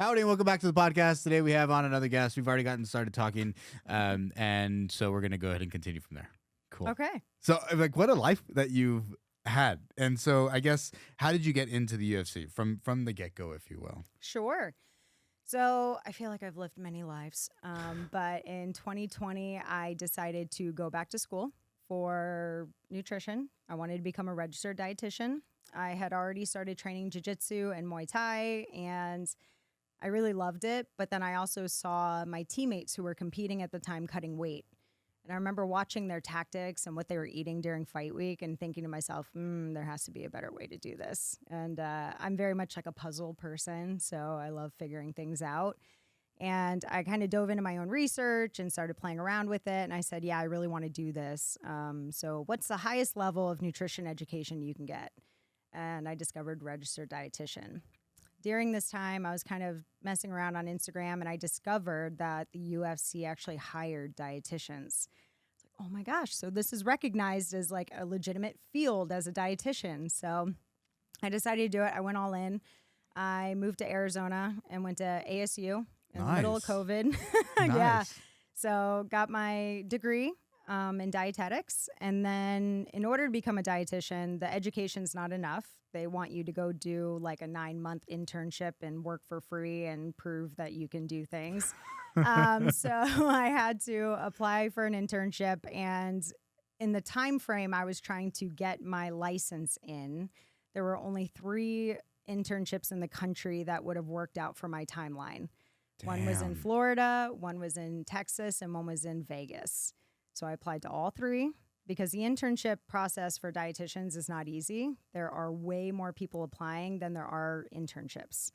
Howdy, and welcome back to the podcast. Today we have on another guest. We've already gotten started talking, and so we're going to go ahead and continue from there. Cool. Okay. So, like, what a life that you've had. And so, I guess, how did you get into the UFC from the get-go, if you will? Sure. So I feel like I've lived many lives, but in 2020, I decided to go back to school for nutrition. I wanted to become a registered dietitian. I had already started training jiu-jitsu and Muay Thai, and I really loved it. But then I also saw my teammates who were competing at the time cutting weight. And I remember watching their tactics and what they were eating during fight week and thinking to myself, there has to be a better way to do this. And I'm very much like a puzzle person, so I love figuring things out. And I kind of dove into my own research and started playing around with it. And I said, yeah, I really want to do this. So what's the highest level of nutrition education you can get? And I discovered registered dietitian. During this time, I was kind of messing around on Instagram, and I discovered that the UFC actually hired dietitians. It's like, oh my gosh, so this is recognized as like a legitimate field as a dietitian. So I decided to do it. I went all in. I moved to Arizona and went to ASU in the middle of COVID. Yeah. So got my degree in dietetics. And then in order to become a dietitian, the education's not enough. They want you to go do like a 9-month internship and work for free and prove that you can do things. So I had to apply for an internship. And in the time frame I was trying to get my license in, there were only 3 internships in the country that would have worked out for my timeline. Damn. One was in Florida, one was in Texas, and one was in Vegas. So I applied to all 3 because the internship process for dietitians is not easy. There are way more people applying than there are internships.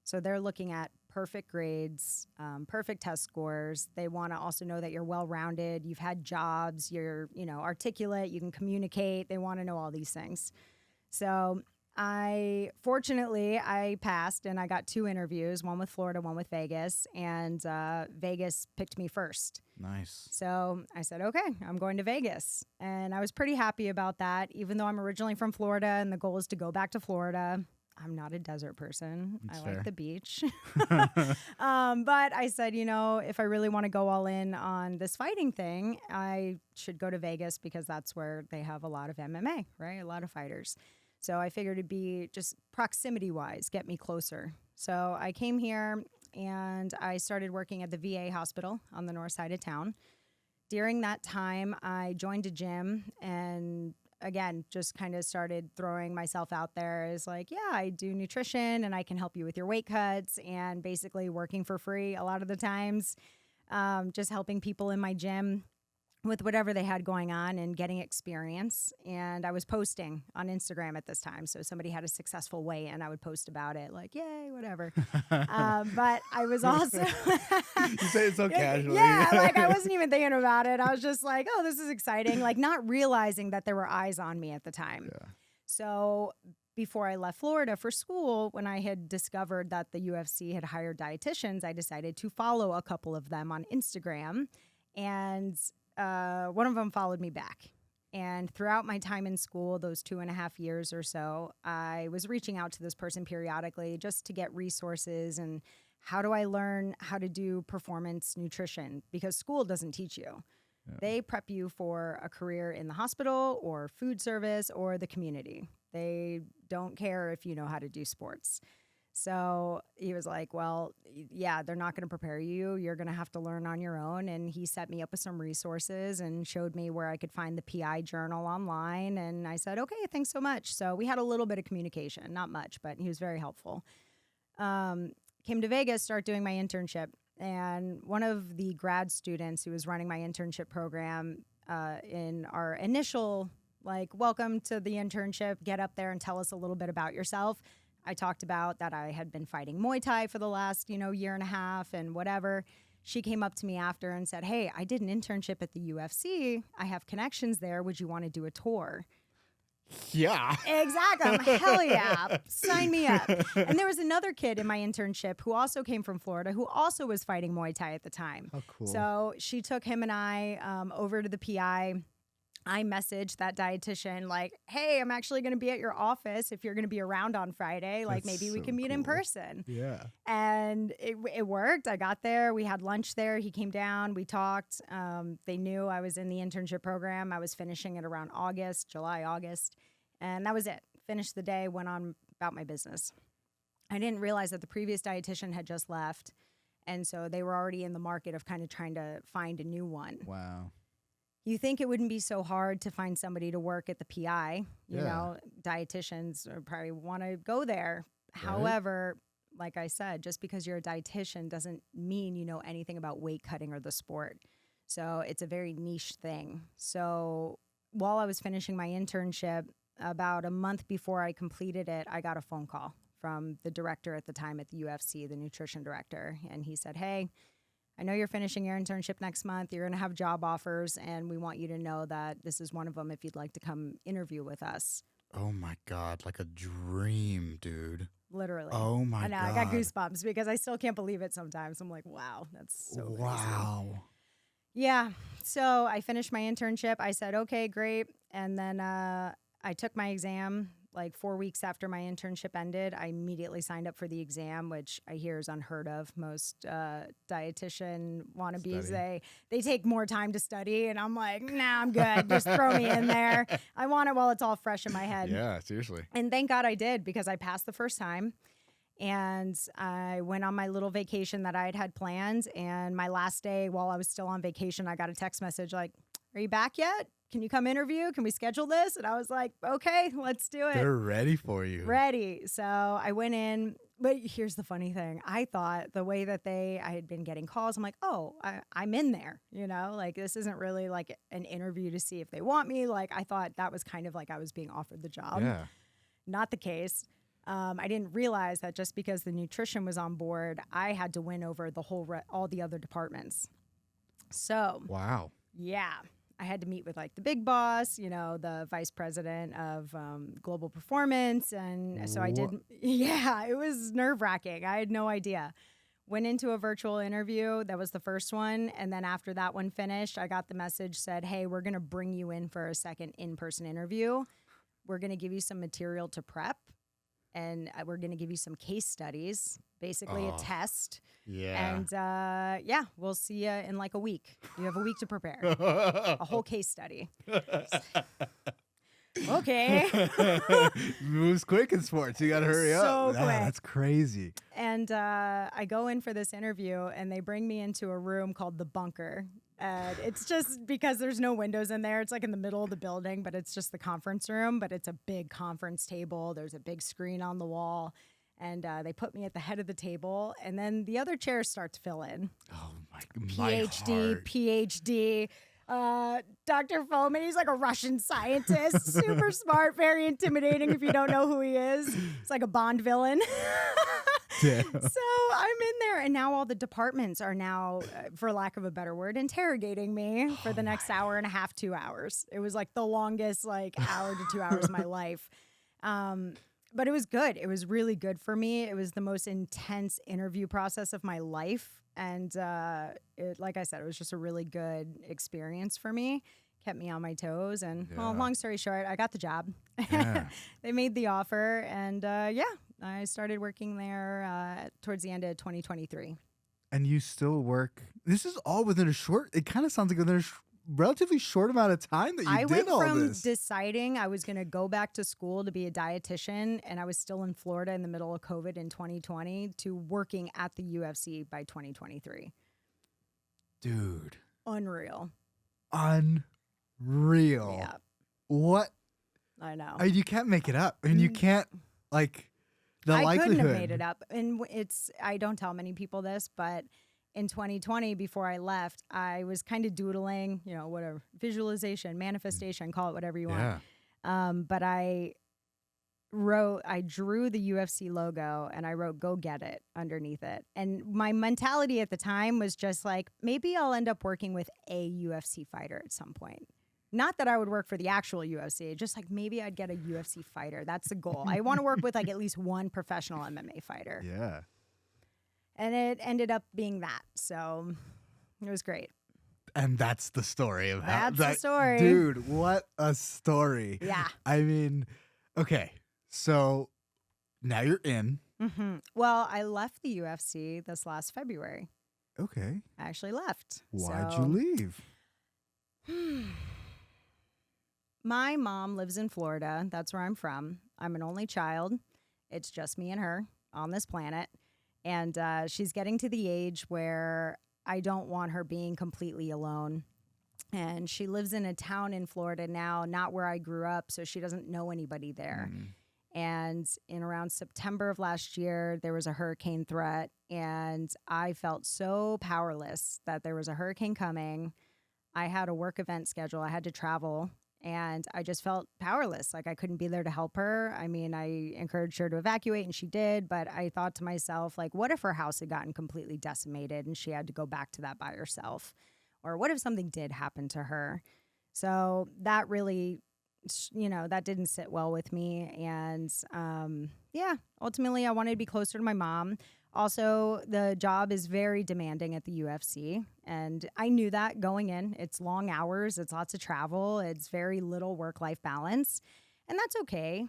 So they're looking at perfect grades, perfect test scores. They want to also know that you're well-rounded, you've had jobs, you're, articulate, you can communicate. They want to know all these things. So fortunately, I passed and I got 2 interviews, one with Florida, one with Vegas, and Vegas picked me first. Nice. So I said, okay, I'm going to Vegas. And I was pretty happy about that, even though I'm originally from Florida and the goal is to go back to Florida. I'm not a desert person. That's I fair. like the beach. But I said, if I really want to go all in on this fighting thing, I should go to Vegas because that's where they have a lot of MMA, right? A lot of fighters. So I figured it'd be just proximity-wise, get me closer. So I came here and I started working at the VA hospital on the north side of town. During that time, I joined a gym and, again, just kind of started throwing myself out there as like, yeah, I do nutrition and I can help you with your weight cuts, and basically working for free a lot of the times, just helping people in my gym with whatever they had going on and getting experience. And I was posting on Instagram at this time. So somebody had a successful weigh-in, I would post about it, like, yay, whatever. But I was also... You say it so casually. Yeah, like I wasn't even thinking about it. I was just like, oh, this is exciting. Like not realizing that there were eyes on me at the time. Yeah. So before I left Florida for school, when I had discovered that the UFC had hired dietitians, I decided to follow a couple of them on Instagram. And one of them followed me back. And throughout my time in school, those 2.5 years or so, I was reaching out to this person periodically just to get resources and how do I learn how to do performance nutrition? Because school doesn't teach you. Yeah. They prep you for a career in the hospital or food service or the community. They don't care if you know how to do sports. So he was like, well, yeah, they're not going to prepare you. You're going to have to learn on your own. And he set me up with some resources and showed me where I could find the PI journal online. And I said, okay, thanks so much. So we had a little bit of communication, not much, but he was very helpful. Came to Vegas, start doing my internship. And one of the grad students who was running my internship program in our initial, like, welcome to the internship, get up there and tell us a little bit about yourself. I talked about that I had been fighting Muay Thai for the last, year and a half and whatever. She came up to me after and said, hey, I did an internship at the UFC. I have connections there. Would you want to do a tour? Yeah. Exactly. I'm, hell yeah. Sign me up. And there was another kid in my internship who also came from Florida who also was fighting Muay Thai at the time. Oh, cool. So she took him and I over to the PI I messaged that dietitian like, hey, I'm actually going to be at your office if you're going to be around on Friday. Like, That's maybe we so can meet in cool. person. Yeah. And it worked. I got there. We had lunch there. He came down. We talked. They knew I was in the internship program. I was finishing it around July, August. And that was it. Finished the day, went on about my business. I didn't realize that the previous dietitian had just left. And so they were already in the market of kind of trying to find a new one. Wow. You think it wouldn't be so hard to find somebody to work at the PI. You Yeah. know, dietitians probably want to go there. Right? However, like I said, just because you're a dietitian doesn't mean you know anything about weight cutting or the sport. So it's a very niche thing. So while I was finishing my internship, about a month before I completed it, I got a phone call from the director at the time at the UFC, the nutrition director. And he said, hey, I know you're finishing your internship next month. You're going to have job offers, and we want you to know that this is one of them if you'd like to come interview with us. Oh my God, like a dream, dude. Literally. Oh my I know, God. I got goosebumps because I still can't believe it sometimes. I'm like, wow, that's so crazy. Wow. Yeah. So I finished my internship. I said, okay, great. And then I took my exam like 4 weeks after my internship ended. I immediately signed up for the exam, which I hear is unheard of. Most dietitian wannabes, they take more time to study. And I'm like, nah, I'm good. Just throw me in there. I want it while it's all fresh in my head. Yeah, seriously. And thank God I did, because I passed the first time. And I went on my little vacation that I had planned. And my last day, while I was still on vacation, I got a text message like, are you back yet? Can you come interview? Can we schedule this? And I was like, okay, let's do it. They're ready for you. Ready. So I went in. But here's the funny thing. I thought the way that I had been getting calls, I'm like, oh, I'm in there. You know, like this isn't really like an interview to see if they want me. Like I thought that was kind of like I was being offered the job. Yeah. Not the case. I didn't realize that just because the nutrition was on board, I had to win over the all the other departments. So, Wow. yeah, I had to meet with like the big boss, you know, the vice president of global performance. And so I did. Yeah, it was nerve wracking. I had no idea. Went into a virtual interview. That was the first one. And then after that one finished, I got the message said, hey, we're going to bring you in for a second in-person interview. We're going to give you some material to prep. And we're going to give you some case studies, basically a test. Yeah. And yeah, we'll see you in like a week. You have a week to prepare a whole case study. Okay. Moves quick in sports. You got to hurry up. So quick. That's crazy. And I go in for this interview, and they bring me into a room called the bunker. And it's just because there's no windows in there. It's like in the middle of the building, but it's just the conference room. But it's a big conference table. There's a big screen on the wall. And they put me at the head of the table. And then the other chairs start to fill in. Oh, my PhD, heart. PhD. Dr. Foman, he's like a Russian scientist. Super smart, very intimidating if you don't know who he is. It's like a Bond villain. Damn. So I'm in there, and now all the departments are now, for lack of a better word, interrogating me for the next hour and a half, 2 hours. It was like the longest like hour to 2 hours of my life. But it was good. It was really good for me. It was the most intense interview process of my life. And like I said, it was just a really good experience for me. Kept me on my toes. And well, long story short, I got the job. Yeah. They made the offer. And yeah, I started working there towards the end of 2023. And you still work. This is all within it kind of sounds like within a relatively short amount of time that you I did went all from this. deciding I was going to go back to school to be a dietitian, and I was still in Florida in the middle of COVID in 2020, to working at the UFC by 2023. Dude. Unreal. Unreal. Yeah, What? I know. I mean, you can't make it up. I mean, you can't, like, the I likelihood. couldn't have made it up. And I don't tell many people this, but in 2020, before I left, I was kind of doodling, you know, whatever, visualization, manifestation, call it whatever you want. But I drew the UFC logo, and I wrote "Go Get It" underneath it. And my mentality at the time was just like, maybe I'll end up working with a UFC fighter at some point. Not that I would work for the actual UFC, just like maybe I'd get a UFC fighter. That's the goal. I want to work with like at least one professional MMA fighter. Yeah. And it ended up being that. So it was great. And that's the story of how That's the story. Dude, what a story. Yeah. I mean, okay. So now you're in. Well, I left the UFC this last February. Okay. I actually left. Why'd you leave? My mom lives in Florida. That's where I'm from. I'm an only child. It's just me and her on this planet. And she's getting to the age where I don't want her being completely alone. And she lives in a town in Florida now, not where I grew up, so she doesn't know anybody there. And in around September of last year, there was a hurricane threat, and I felt so powerless that there was a hurricane coming. I had a work event schedule. I had to travel, and I just felt powerless. Like I couldn't be there to help her. I mean, I encouraged her to evacuate, and she did, but I thought to myself, like, what if her house had gotten completely decimated and she had to go back to that by herself? Or what if something did happen to her? So that really, that didn't sit well with me. And ultimately I wanted to be closer to my mom. Also, the job is very demanding at the UFC. And I knew that going in. It's long hours. It's lots of travel. It's very little work-life balance. And that's okay.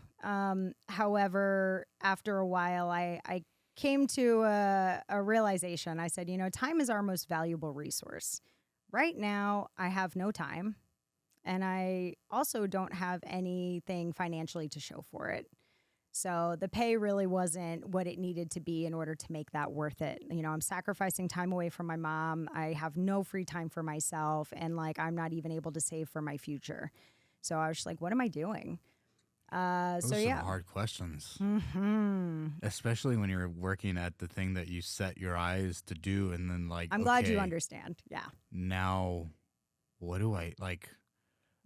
However, after a while, I came to a realization. I said, time is our most valuable resource. Right now, I have no time, and I also don't have anything financially to show for it. So the pay really wasn't what it needed to be in order to make that worth it. I'm sacrificing time away from my mom. I have no free time for myself, and I'm not even able to save for my future. So I was just like, what am I doing? Those are some hard questions. Especially when you're working at the thing that you set your eyes to do, and then I'm glad you understand. Yeah. Now, what do I like?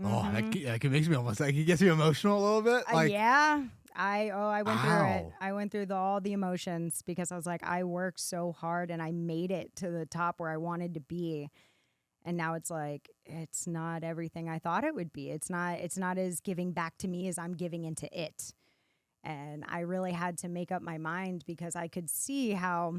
Oh, that makes me almost it gets me emotional a little bit. Yeah. I went through it. I went through all the emotions because I was like, I worked so hard and I made it to the top where I wanted to be. And now it's like, it's not everything I thought it would be. It's not as giving back to me as I'm giving into it. And I really had to make up my mind because I could see how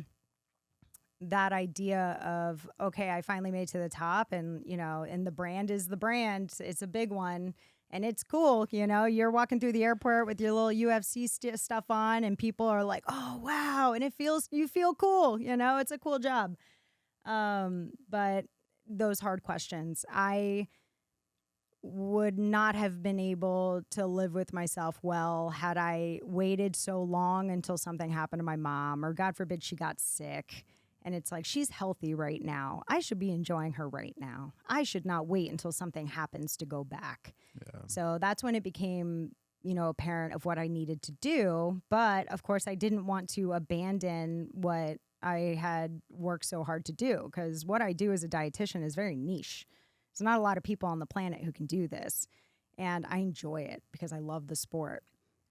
that idea of, okay, I finally made it to the top and, and the brand is the brand. It's a big one and it's cool. You're walking through the airport with your little UFC stuff on and people are like, oh, wow. And you feel cool. It's a cool job. But those hard questions. I would not have been able to live with myself well had I waited so long until something happened to my mom or God forbid she got sick. And it's like, she's healthy right now. I should be enjoying her right now. I should not wait until something happens to go back. Yeah. So that's when it became, apparent of what I needed to do. But of course, I didn't want to abandon what I had worked so hard to do because what I do as a dietitian is very niche. There's not a lot of people on the planet who can do this. And I enjoy it because I love the sport.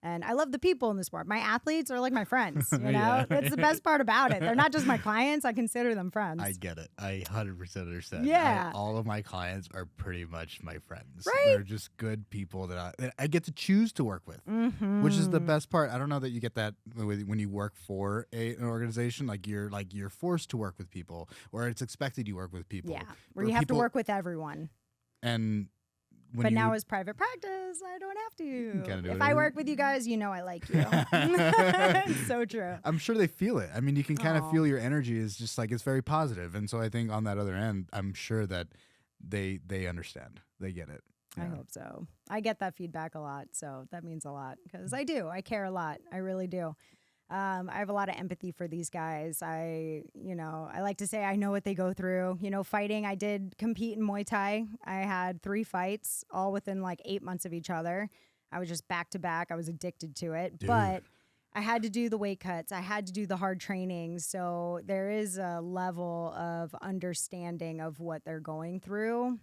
And I love the people in the sport. My athletes are like my friends, Yeah. That's the best part about it. They're not just my clients. I consider them friends. I get it. I 100% understand. Yeah. All of my clients are pretty much my friends. Right? They're just good people that I get to choose to work with, which is the best part. I don't know that you get that when you work for an organization. You're forced to work with people or it's expected you work with people. Yeah, where you have to work with everyone. And but now as private practice, I don't have to. If I work with you guys, I like you. It's so true. I'm sure they feel it. I mean, you can kind of feel your energy is just it's very positive. And so I think on that other end, I'm sure that they understand. They get it. Yeah. I hope so. I get that feedback a lot. So that means a lot because I do. I care a lot. I really do. I have a lot of empathy for these guys. I like to say I know what they go through. Fighting, I did compete in Muay Thai. I had 3 fights, all within 8 months of each other. I was just back to back. I was addicted to it. Dude. But I had to do the weight cuts. I had to do the hard training. So there is a level of understanding of what they're going through.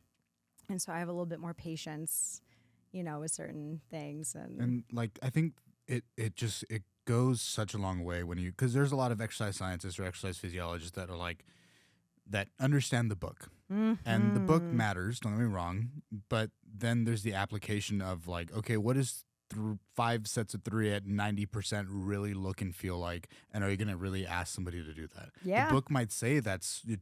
And so I have a little bit more patience, with certain things. And I think it goes such a long way because there's a lot of exercise scientists or exercise physiologists that are that understand the book and the book matters, don't get me wrong, but then there's the application of okay, what is 5 sets of 3 at 90% really look and feel like, and are you going to really ask somebody to do that? Yeah. The book might say it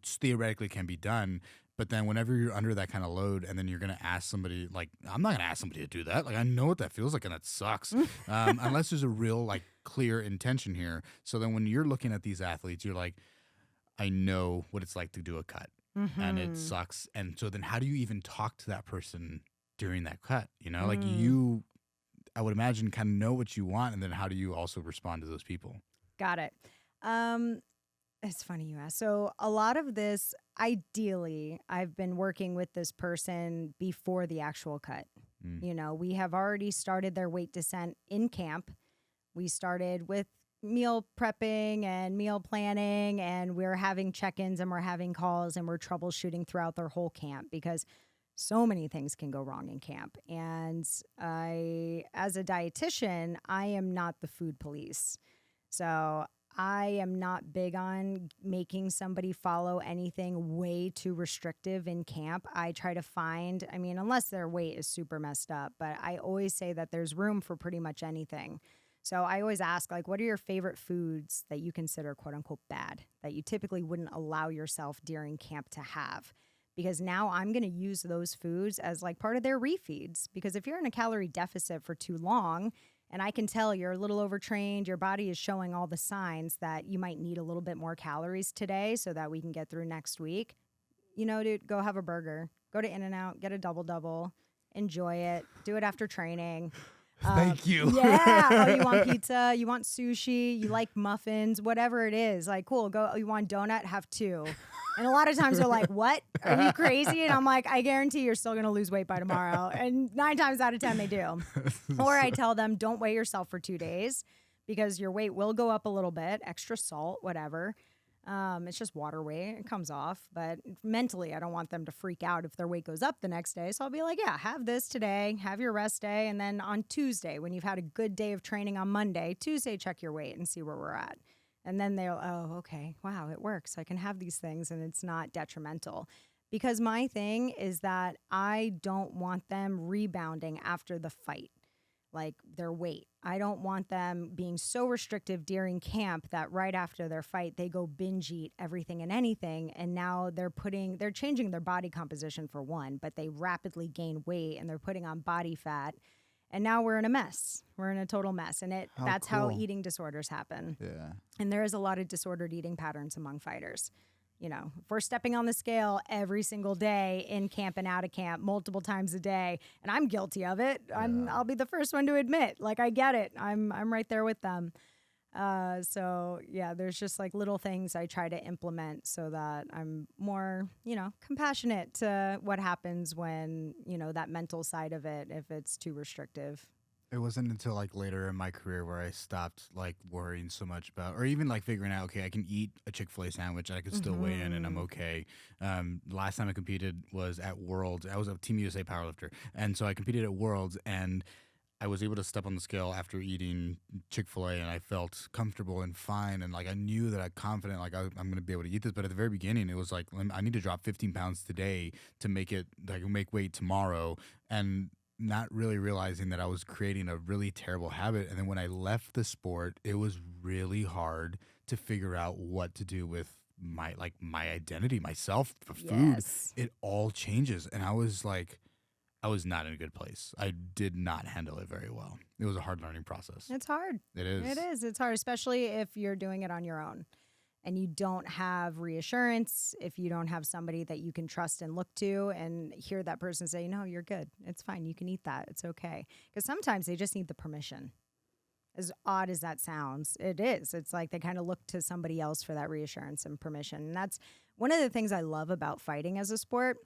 theoretically can be done, But then whenever you're under that kind of load and then you're going to ask somebody, like, I'm not going to ask somebody to do that. Like, I know what that feels like and that sucks. Unless there's a real, like, clear intention here. So then when you're looking at these athletes, you're like, I know what it's like to do a cut and it sucks. And so then how do you even talk to that person during that cut? You know, like I would imagine kind of know what you want. And then how do you also respond to those people? Got it. It's funny you ask. So a lot of this, ideally, I've been working with this person before the actual cut. You know, we have already started their weight descent in camp. We started with meal prepping and meal planning, and we're having check-ins and we're having calls and we're troubleshooting throughout their whole camp because so many things can go wrong in camp. And I, as a dietitian, I am not the food police. So I am not big on making somebody follow anything way too restrictive in camp. I try to find, I mean, unless their weight is super messed up, but I always say that there's room for pretty much anything. So I always ask, like, what are your favorite foods that you consider quote unquote bad that you typically wouldn't allow yourself during camp to have? Because now I'm going to use those foods as like part of their refeeds. Because if you're in a calorie deficit for too long, and I can tell you're a little overtrained, your body is showing all the signs that you might need a little bit more calories today so that we can get through next week. You know, dude, go have a burger, go to In-N-Out, get a double-double, enjoy it, do it after training. Thank you. Yeah. Oh, you want pizza, you want sushi, you like muffins, whatever it is. Like, cool, go. You want donut? Have two. And a lot of times they're like, what? Are you crazy? And I'm like, I guarantee you're still going to lose weight by tomorrow. And 9 times out of 10, they do. Or I tell them, don't weigh yourself for 2 days because your weight will go up a little bit, extra salt, whatever. It's just water weight. It comes off. But mentally, I don't want them to freak out if their weight goes up the next day. So I'll be like, yeah, have this today, have your rest day. And then on Tuesday, when you've had a good day of training on Monday, Tuesday, check your weight and see where we're at. And then they'll, oh, okay, wow, it works. I can have these things and it's not detrimental. Because my thing is that I don't want them rebounding after the fight, like their weight. I don't want them being so restrictive during camp that right after their fight, they go binge eat everything and anything. And now they're changing their body composition for one, but they rapidly gain weight and they're putting on body fat. And now we're in a mess. We're in a total mess. And that's how eating disorders happen. Yeah. And there is a lot of disordered eating patterns among fighters. You know, if we're stepping on the scale every single day in camp and out of camp, multiple times a day, and I'm guilty of it, I'll be the first one to admit, like, I get it. I'm right there with them. So yeah, there's just like little things I try to implement so that I'm more, you know, compassionate to what happens when, you know, that mental side of it, if it's too restrictive. It wasn't until like later in my career where I stopped like worrying so much about, or even like figuring out, okay, I can eat a Chick-fil-A sandwich and I can still weigh in and I'm okay. Last time I competed was at Worlds. I was a Team USA powerlifter. And so I competed at Worlds and I was able to step on the scale after eating Chick-fil-A and I felt comfortable and fine. And like, I knew that I'm confident, like I'm going to be able to eat this. But at the very beginning, it was like, I need to drop 15 pounds today to make it, like make weight tomorrow. And not really realizing that I was creating a really terrible habit. And then when I left the sport, it was really hard to figure out what to do with my identity, myself, the food. Yes. It all changes. And I was like, I was not in a good place. I did not handle it very well. It was a hard learning process. It's hard. It is. It is. It's hard, especially if you're doing it on your own and you don't have reassurance, if you don't have somebody that you can trust and look to and hear that person say, no, you're good. It's fine. You can eat that. It's okay. Because sometimes they just need the permission. As odd as that sounds, it is. It's like they kind of look to somebody else for that reassurance and permission. And that's one of the things I love about fighting as a sport,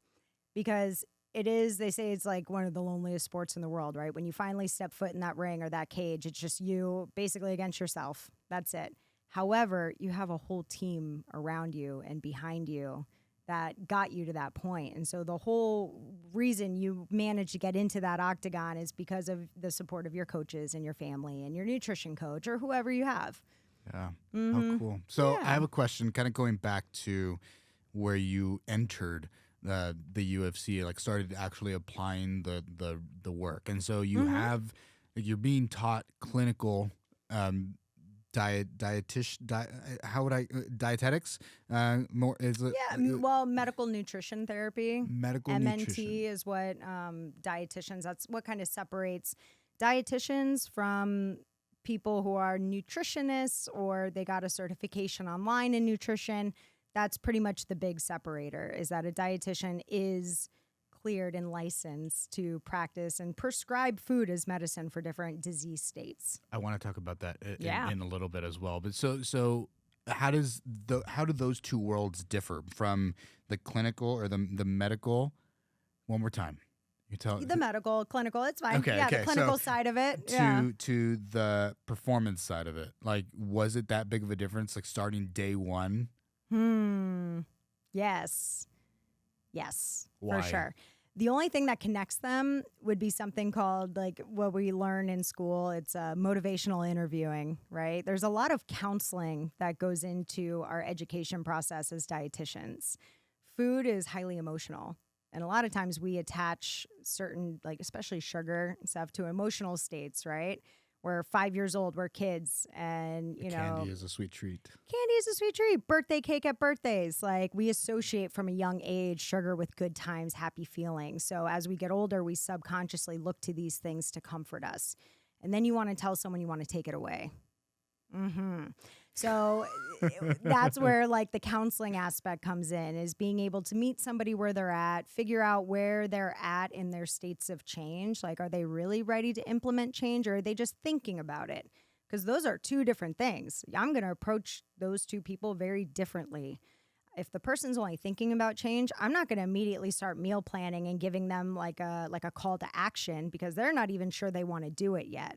because it is, they say it's like one of the loneliest sports in the world, right? When you finally step foot in that ring or that cage, it's just you basically against yourself. That's it. However, you have a whole team around you and behind you that got you to that point. And so the whole reason you managed to get into that octagon is because of the support of your coaches and your family and your nutrition coach or whoever you have. Yeah. How cool. So Yeah. I have a question kind of going back to where you entered the UFC, like started actually applying the work. And so you have, like, you're being taught clinical dietetics? More is it, Well, medical nutrition therapy. medical MNT nutrition. is what dietitians. That's what kind of separates dietitians from people who are nutritionists or they got a certification online in nutrition. That's pretty much the big separator. Is that a dietitian is cleared and licensed to practice and prescribe food as medicine for different disease states. I want to talk about that Yeah. in a little bit as well. But so how do those two worlds differ from the clinical or the medical? One more time. You tell The medical, clinical, it's fine. Okay, yeah, okay. the clinical So side of it. to the performance side of it. Like, was it that big of a difference? Like starting day one? Yes. Yes, Why? for sure. The only thing that connects them would be something called, like what we learn in school. It's motivational interviewing, right? There's a lot of counseling that goes into our education process as dietitians. Food is highly emotional. And a lot of times we attach certain, like especially sugar and stuff, to emotional states, right? We're 5 years old, we're kids, and you know, Candy is a sweet treat. candy is a sweet treat. Birthday cake at birthdays. Like we associate from a young age sugar with good times, happy feelings. So as we get older, we subconsciously look to these things to comfort us. And then you want to tell someone you want to take it away. So that's where like the counseling aspect comes in, is being able to meet somebody where they're at, figure out where they're at in their states of change. Like, are they really ready to implement change, or are they just thinking about it? Because those are two different things. I'm going to approach those two people very differently. If the person's only thinking about change, I'm not going to immediately start meal planning and giving them like a call to action, because they're not even sure they want to do it yet.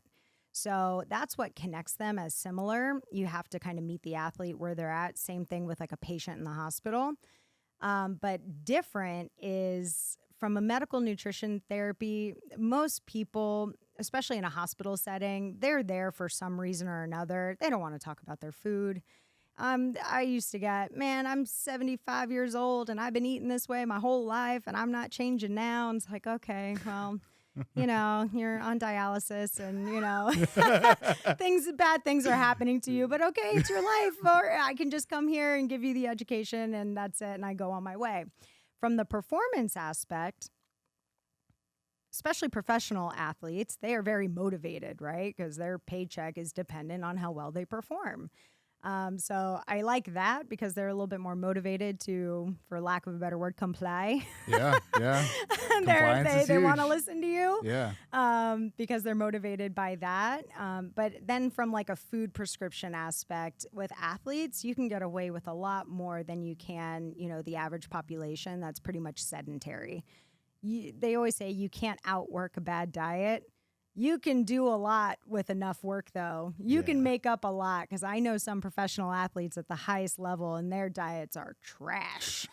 So that's what connects them as similar. You have to kind of meet the athlete where they're at. Same thing with like a patient in the hospital. But different is from a medical nutrition therapy. Most people, especially in a hospital setting, they're there for some reason or another. They don't want to talk about their food. I used to get, man, I'm 75 years old and I've been eating this way my whole life and I'm not changing now. And it's like, okay, well, you know, you're on dialysis and, you know, bad things are happening to you, but okay, it's your life. Or I can just come here and give you the education and that's it. And I go on my way. From the performance aspect, especially professional athletes, they are very motivated, right? Because their paycheck is dependent on how well they perform. So I like that because they're a little bit more motivated to, for lack of a better word, comply. Yeah. They want to listen to you. Yeah. Because they're motivated by that. But then from like a food prescription aspect with athletes, you can get away with a lot more than you can, you know, the average population that's pretty much sedentary. They always say you can't outwork a bad diet. You can do a lot with enough work, though. You can make up a lot, because I know some professional athletes at the highest level, and their diets are trash.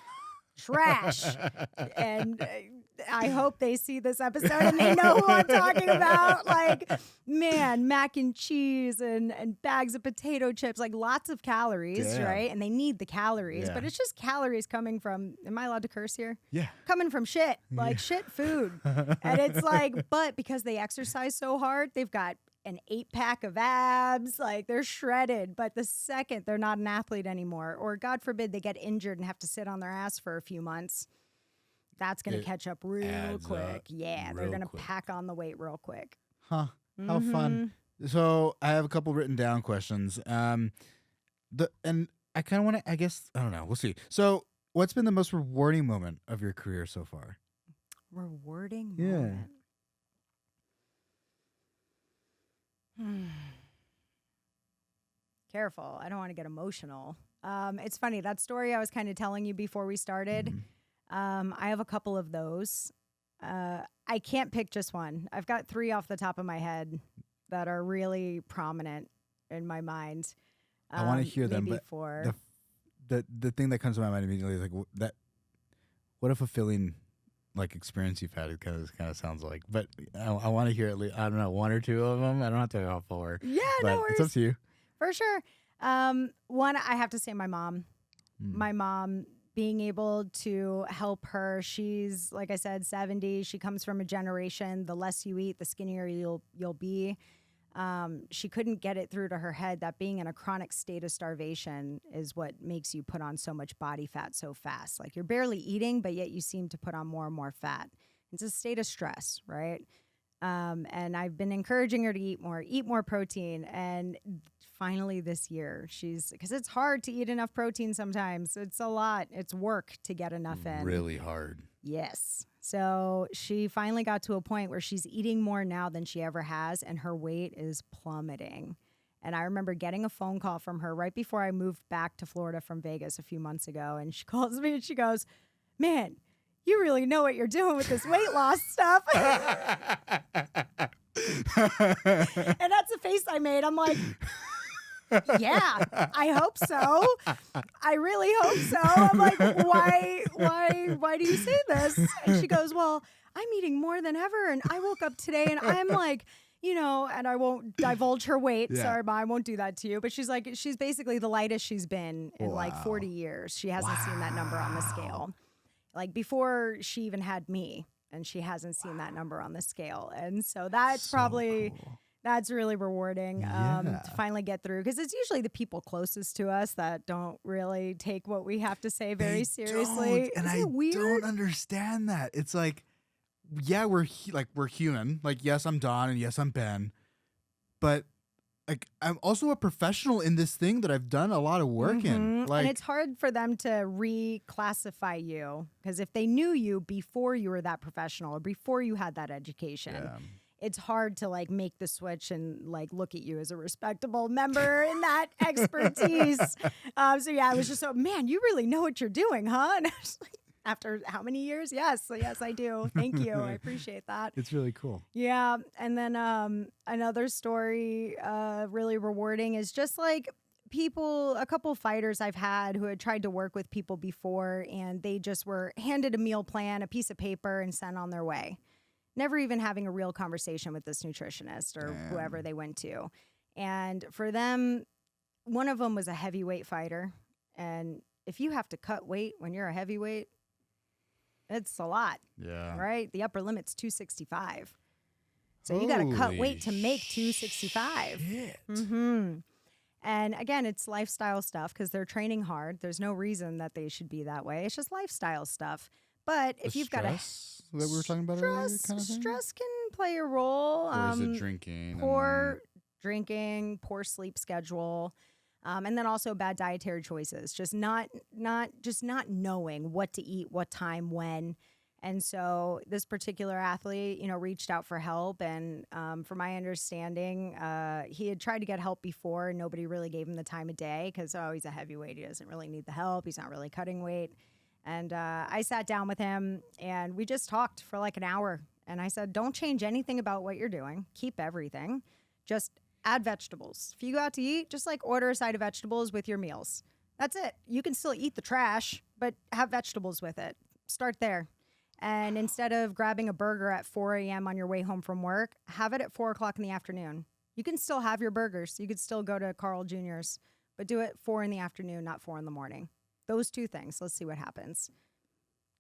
And I hope they see this episode and they know who I'm talking about. Like, man, mac and cheese and bags of potato chips, like lots of calories, right? And they need the calories, but it's just calories coming from, am I allowed to curse here? Yeah. Coming from shit, like shit food. And it's like, but because they exercise so hard, they've got an 8-pack of abs, like they're shredded. But the second they're not an athlete anymore, or God forbid they get injured and have to sit on their ass for a few months, that's going to catch up real quick. They're going to pack on the weight real quick. Huh. How fun. So I have a couple written down questions. And I kind of want to, I guess, I don't know. We'll see. So what's been the most rewarding moment of your career so far? Rewarding moment? Careful. I don't want to get emotional. It's funny. That story I was kind of telling you before we started, I have a couple of those. I can't pick just one. I've got 3 off the top of my head that are really prominent in my mind. I want to hear them, but 4. the thing that comes to my mind immediately is like, what a fulfilling like experience you've had. It kind of sounds like, but I want to hear at least, I don't know, 1 or 2 of them. I don't have to go 4. Yeah, but no worries. It's up to you. For sure. One, I have to say my mom. My mom, being able to help her. She's, like I said, 70. She comes from a generation, the less you eat, the skinnier you'll be. She couldn't get it through to her head that being in a chronic state of starvation is what makes you put on so much body fat so fast. Like you're barely eating, but yet you seem to put on more and more fat. It's a state of stress, right? And I've been encouraging her to eat more protein. And finally this year, because it's hard to eat enough protein sometimes. It's a lot. It's work to get enough in. Really hard. Yes. So she finally got to a point where she's eating more now than she ever has, and her weight is plummeting. And I remember getting a phone call from her right before I moved back to Florida from Vegas a few months ago. And she calls me and she goes, "Man, you really know what you're doing with this weight loss stuff." And that's the face I made. I'm like, yeah, I hope so. I really hope so. I'm like, why do you say this? And she goes, "Well, I'm eating more than ever. And I woke up today and I'm like, and I won't divulge her weight. Yeah. Sorry, Ma, I won't do that to you." But she's like, she's basically the lightest she's been in like 40 years. She hasn't seen that number on the scale. Like before she even had me, and she hasn't seen that number on the scale. And so that's probably... Cool. That's really rewarding to finally get through, because it's usually the people closest to us that don't really take what we have to say very seriously. And I don't understand that. It's like, yeah, we're human. Like, yes, I'm Don, and yes, I'm Ben, but like I'm also a professional in this thing that I've done a lot of work in. Like, and it's hard for them to reclassify you, because if they knew you before you were that professional or before you had that education. Yeah. It's hard to like make the switch and like look at you as a respectable member in that expertise. So yeah, I was just man, you really know what you're doing, huh? And I was like, after how many years? Yes, I do. Thank you. I appreciate that. It's really cool. Yeah. And then another story really rewarding is just like a couple fighters I've had who had tried to work with people before, and they just were handed a meal plan, a piece of paper, and sent on their way. Never even having a real conversation with this nutritionist or whoever they went to. And for them, one of them was a heavyweight fighter. And if you have to cut weight when you're a heavyweight, it's a lot. Yeah. Right? The upper limit's 265. So you got to cut weight to make 265. Shit. Mm-hmm. And again, it's lifestyle stuff because they're training hard. There's no reason that they should be that way. It's just lifestyle stuff. But if you've got that we were talking about earlier, kind of thing? Stress can play a role. Or is it drinking? Poor drinking, poor sleep schedule, and then also bad dietary choices. Just not knowing what to eat, what time, when. And so this particular athlete, reached out for help. And from my understanding, he had tried to get help before, and nobody really gave him the time of day because, he's a heavyweight. He doesn't really need the help. He's not really cutting weight. And I sat down with him, and we just talked for like an hour. And I said, don't change anything about what you're doing. Keep everything. Just add vegetables. If you go out to eat, just like order a side of vegetables with your meals. That's it. You can still eat the trash, but have vegetables with it. Start there. And instead of grabbing a burger at 4 a.m. on your way home from work, have it at 4 o'clock in the afternoon. You can still have your burgers. You could still go to Carl Jr.'s, but do it 4 in the afternoon, not 4 in the morning. Those two things. Let's see what happens.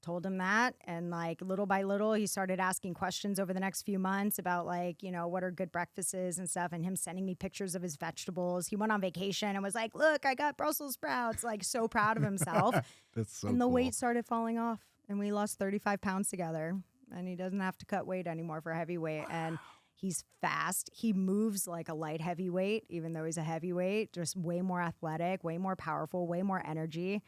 Told him that, and like little by little, he started asking questions over the next few months about like, what are good breakfasts and stuff, and him sending me pictures of his vegetables. He went on vacation and was like, look, I got Brussels sprouts, like so proud of himself. That's so And the cool. weight started falling off, and we lost 35 pounds together, and he doesn't have to cut weight anymore for heavyweight. And he's fast. He moves like a light heavyweight, even though he's a heavyweight, just way more athletic, way more powerful, way more energy.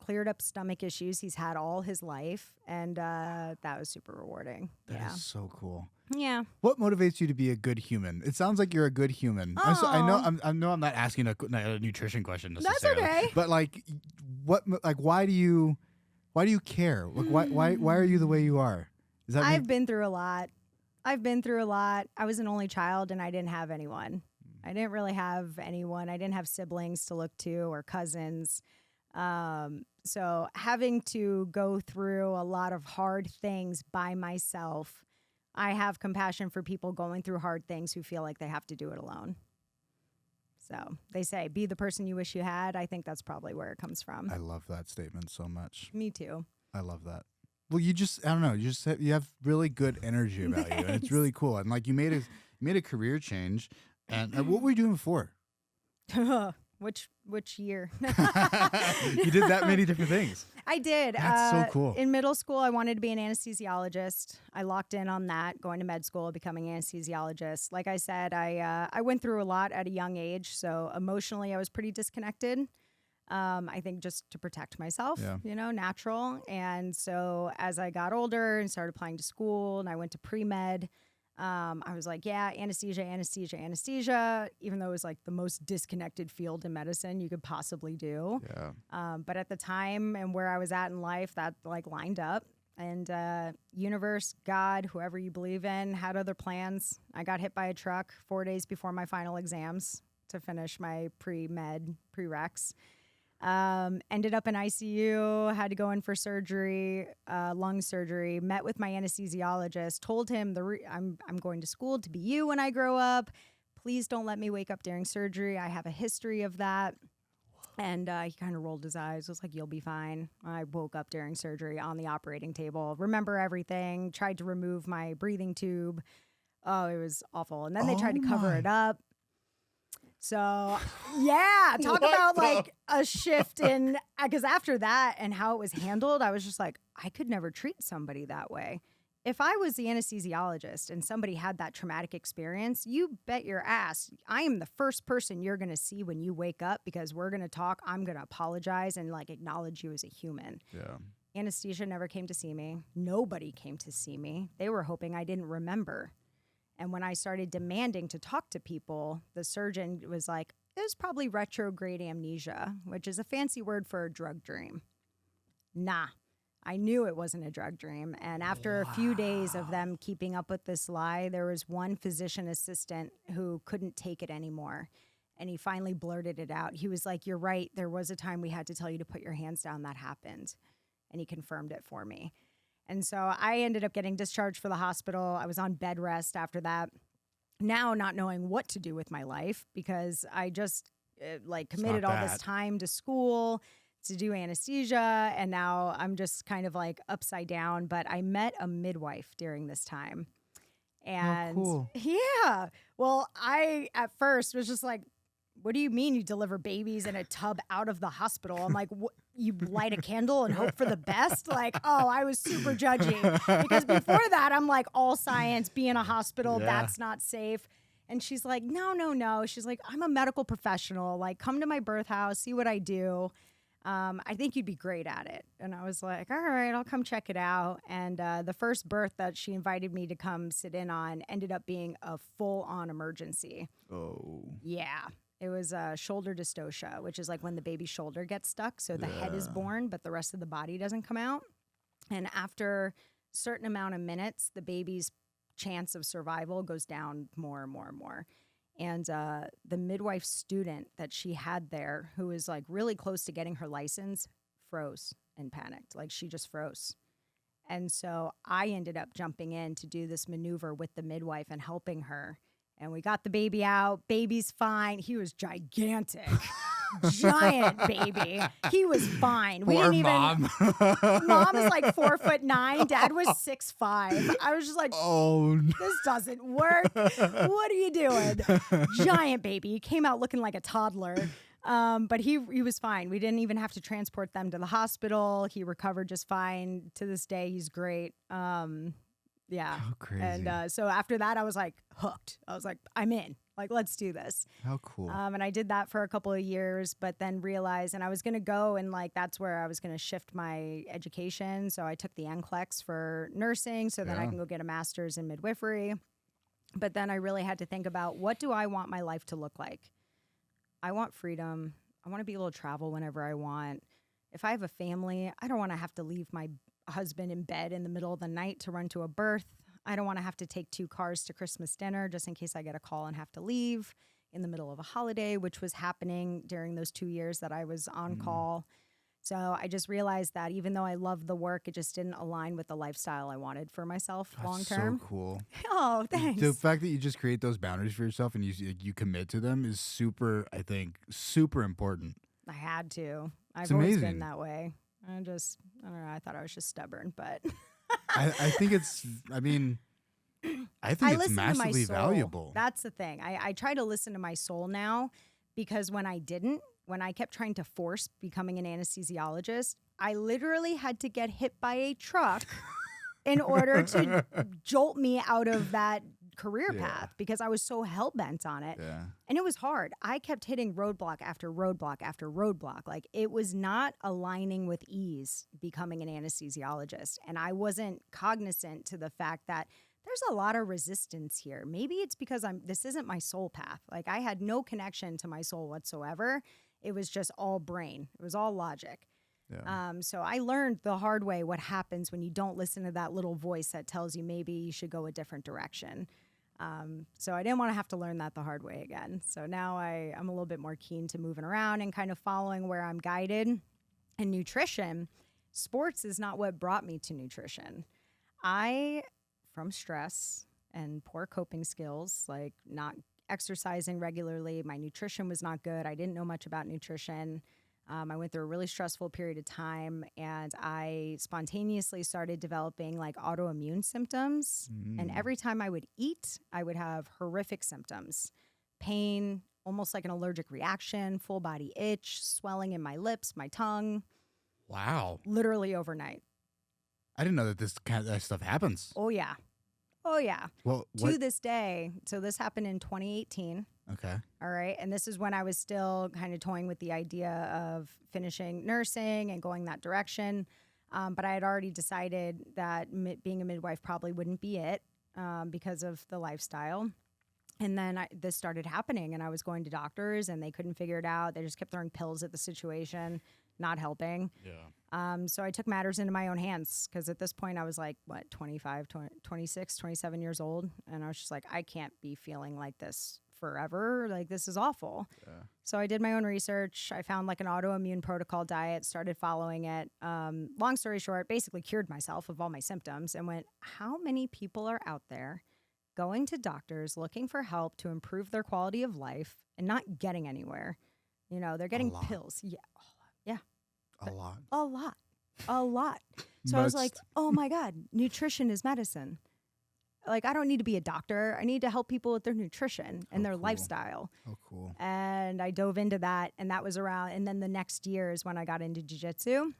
Cleared up stomach issues he's had all his life, and that was super rewarding. That is so cool. Yeah. What motivates you to be a good human? It sounds like you're a good human. Oh. I know I'm not asking a nutrition question necessarily. That's okay. But like, why do you care? Like, why are you the way you are? I've been through a lot. I was an only child, and I didn't have anyone. I didn't really have anyone. I didn't have siblings to look to or cousins. So having to go through a lot of hard things by myself, I have compassion for people going through hard things who feel like they have to do it alone. So they say, be the person you wish you had. I think that's probably where it comes from. I love that statement so much. Me too. I love that. Well, I don't know. You have really good energy about you, and it's really cool. And like you made a career change, And what were you doing before? Which year? You did that many different things. I did. That's so cool. In middle school, I wanted to be an anesthesiologist. I locked in on that, going to med school, becoming an anesthesiologist. Like I said, I went through a lot at a young age, so emotionally I was pretty disconnected. I think just to protect myself, natural. And so as I got older and started applying to school and I went to pre-med, I was like, yeah, anesthesia, even though it was like the most disconnected field in medicine you could possibly do. Yeah. But at the time and where I was at in life, that like lined up. And universe, God, whoever you believe in, had other plans. I got hit by a truck 4 days before my final exams to finish my pre-med, prereqs. Ended up in ICU, had to go in for surgery, lung surgery, met with my anesthesiologist, told him I'm going to school to be you when I grow up. Please don't let me wake up during surgery. I have a history of that. And he kind of rolled his eyes, was like, you'll be fine. I woke up during surgery on the operating table, remember everything, tried to remove my breathing tube. Oh, it was awful. And then they tried to cover it up. So, yeah, talk about like a shift in, because after that and how it was handled, I was just like, I could never treat somebody that way. If I was the anesthesiologist and somebody had that traumatic experience, you bet your ass, I am the first person you're going to see when you wake up because we're going to talk. I'm going to apologize and like acknowledge you as a human. Yeah. Anesthesia never came to see me. Nobody came to see me. They were hoping I didn't remember. And when I started demanding to talk to people, the surgeon was like, it was probably retrograde amnesia, which is a fancy word for a drug dream. Nah, I knew it wasn't a drug dream. And after a few days of them keeping up with this lie, there was one physician assistant who couldn't take it anymore. And he finally blurted it out. He was like, you're right. There was a time we had to tell you to put your hands down. That happened. And he confirmed it for me. And so I ended up getting discharged for the hospital. I was on bed rest after that. Now not knowing what to do with my life because I just committed all this time to school to do anesthesia. And now I'm just kind of like upside down. But I met a midwife during this time. And cool. Yeah. Well, I at first was just like, what do you mean you deliver babies in a tub out of the hospital? I'm like, what? You light a candle and hope for the best? Like, oh, I was super judgy. Because before that, I'm like, all science, be in a hospital, that's not safe. And she's like, no. She's like, I'm a medical professional. Like, come to my birth house, see what I do. I think you'd be great at it. And I was like, all right, I'll come check it out. And the first birth that she invited me to come sit in on ended up being a full-on emergency. Oh. Yeah. It was shoulder dystocia, which is like when the baby's shoulder gets stuck. So the head is born, but the rest of the body doesn't come out. And after a certain amount of minutes, the baby's chance of survival goes down more and more and more. And the midwife student that she had there, who was like really close to getting her license, froze and panicked. Like she just froze. And so I ended up jumping in to do this maneuver with the midwife and helping her. And we got the baby out. Baby's fine. He was gigantic. Giant baby. He was fine. We didn't even. Mom is like 4'9". Dad was 6'5". I was just like, oh, this doesn't work. What are you doing? Giant baby. He came out looking like a toddler. But he was fine. We didn't even have to transport them to the hospital. He recovered just fine. To this day, he's great. Yeah. How crazy. And so after that, I was like hooked. I was like, I'm in. Like, let's do this. How cool. And I did that for a couple of years, but then realized, and I was going to go and like, that's where I was going to shift my education. So I took the NCLEX for nursing so that I can go get a master's in midwifery. But then I really had to think about, what do I want my life to look like? I want freedom. I want to be able to travel whenever I want. If I have a family, I don't want to have to leave my husband in bed in the middle of the night to run to a birth. I don't want to have to take 2 cars to Christmas dinner just in case I get a call and have to leave in the middle of a holiday, which was happening during those 2 years that I was on call. So I just realized that even though I loved the work, it just didn't align with the lifestyle I wanted for myself long term. So cool. Oh, thanks. The fact that you just create those boundaries for yourself and you commit to them is super, I think, super important. I had to. It's always amazing. been that way. I don't know. I thought I was just stubborn, but I think it's, I mean, I think it's listen to my massively soul. valuable. That's the thing. I try to listen to my soul now, because when I kept trying to force becoming an anesthesiologist, I literally had to get hit by a truck in order to jolt me out of that career path, because I was so hell-bent on it. Yeah. And it was hard. I kept hitting roadblock after roadblock after roadblock. Like, it was not aligning with ease becoming an anesthesiologist. And I wasn't cognizant to the fact that there's a lot of resistance here. Maybe it's because this isn't my soul path. Like, I had no connection to my soul whatsoever. It was just all brain. It was all logic. Yeah. So I learned the hard way what happens when you don't listen to that little voice that tells you maybe you should go a different direction. So I didn't want to have to learn that the hard way again. So now I'm a little bit more keen to moving around and kind of following where I'm guided. And nutrition, sports is not what brought me to nutrition. From stress and poor coping skills, like not exercising regularly, my nutrition was not good. I didn't know much about nutrition. I went through a really stressful period of time, and I spontaneously started developing like autoimmune symptoms. And every time I would eat, I would have horrific symptoms, pain, almost like an allergic reaction, full body itch, swelling in my lips, my tongue. Wow. Literally overnight. I didn't know that this kind of stuff happens. Oh, yeah. Oh, yeah. Well, to this day. So this happened in 2018. Okay. All right. And this is when I was still kind of toying with the idea of finishing nursing and going that direction. But I had already decided that being a midwife probably wouldn't be it because of the lifestyle. And then this started happening, and I was going to doctors, and they couldn't figure it out. They just kept throwing pills at the situation, not helping. Yeah. So I took matters into my own hands, because at this point I was like, 26, 27 years old. And I was just like, I can't be feeling like this forever. Like, this is awful. Yeah. So I did my own research. I found like an autoimmune protocol diet, started following it. Long story short, basically cured myself of all my symptoms, and went, how many people are out there going to doctors looking for help to improve their quality of life and not getting anywhere? You know, they're getting pills. Yeah. Yeah. A lot. A lot. A lot. So I was like, oh my God, nutrition is medicine. Like, I don't need to be a doctor. I need to help people with their nutrition and their lifestyle. Oh, cool. And I dove into that, and that was around, and then the next year is when I got into jiu-jitsu.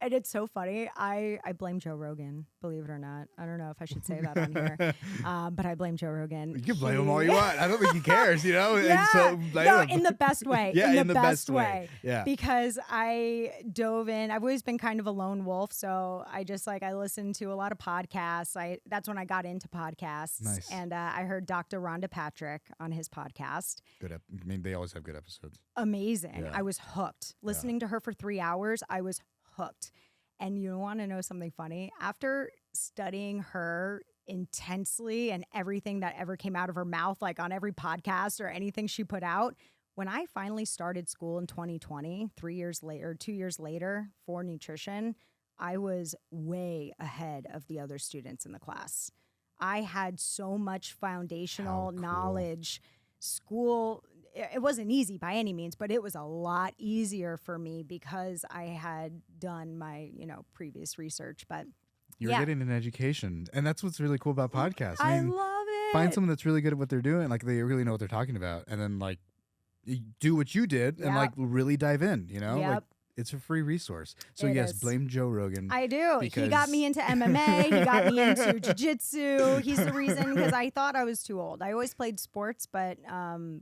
And it's so funny. I blame Joe Rogan, believe it or not. I don't know if I should say that on here, but I blame Joe Rogan. You can blame him all you want. I don't think he cares, you know? Yeah. So No, in the best way. Yeah, in the best way. Yeah. Because I dove in. I've always been kind of a lone wolf, so I just I listened to a lot of podcasts. That's when I got into podcasts. Nice. And I heard Dr. Rhonda Patrick on his podcast. I mean, they always have good episodes. Amazing. Yeah. I was hooked. Listening to her for 3 hours, I was hooked. And you want to know something funny? After studying her intensely and everything that ever came out of her mouth, like on every podcast or anything she put out, when I finally started school in 2020, 2 years later for nutrition, I was way ahead of the other students in the class. I had so much foundational knowledge. School, it wasn't easy by any means, but it was a lot easier for me because I had done my, previous research. But You're getting an education, and that's what's really cool about podcasts. I love it. Find someone that's really good at what they're doing, like they really know what they're talking about, and then like you do what you did and like really dive in. Like it's a free resource. So yes, blame Joe Rogan. I do. He got me into MMA. He got me into jiu-jitsu. He's the reason, because I thought I was too old. I always played sports, but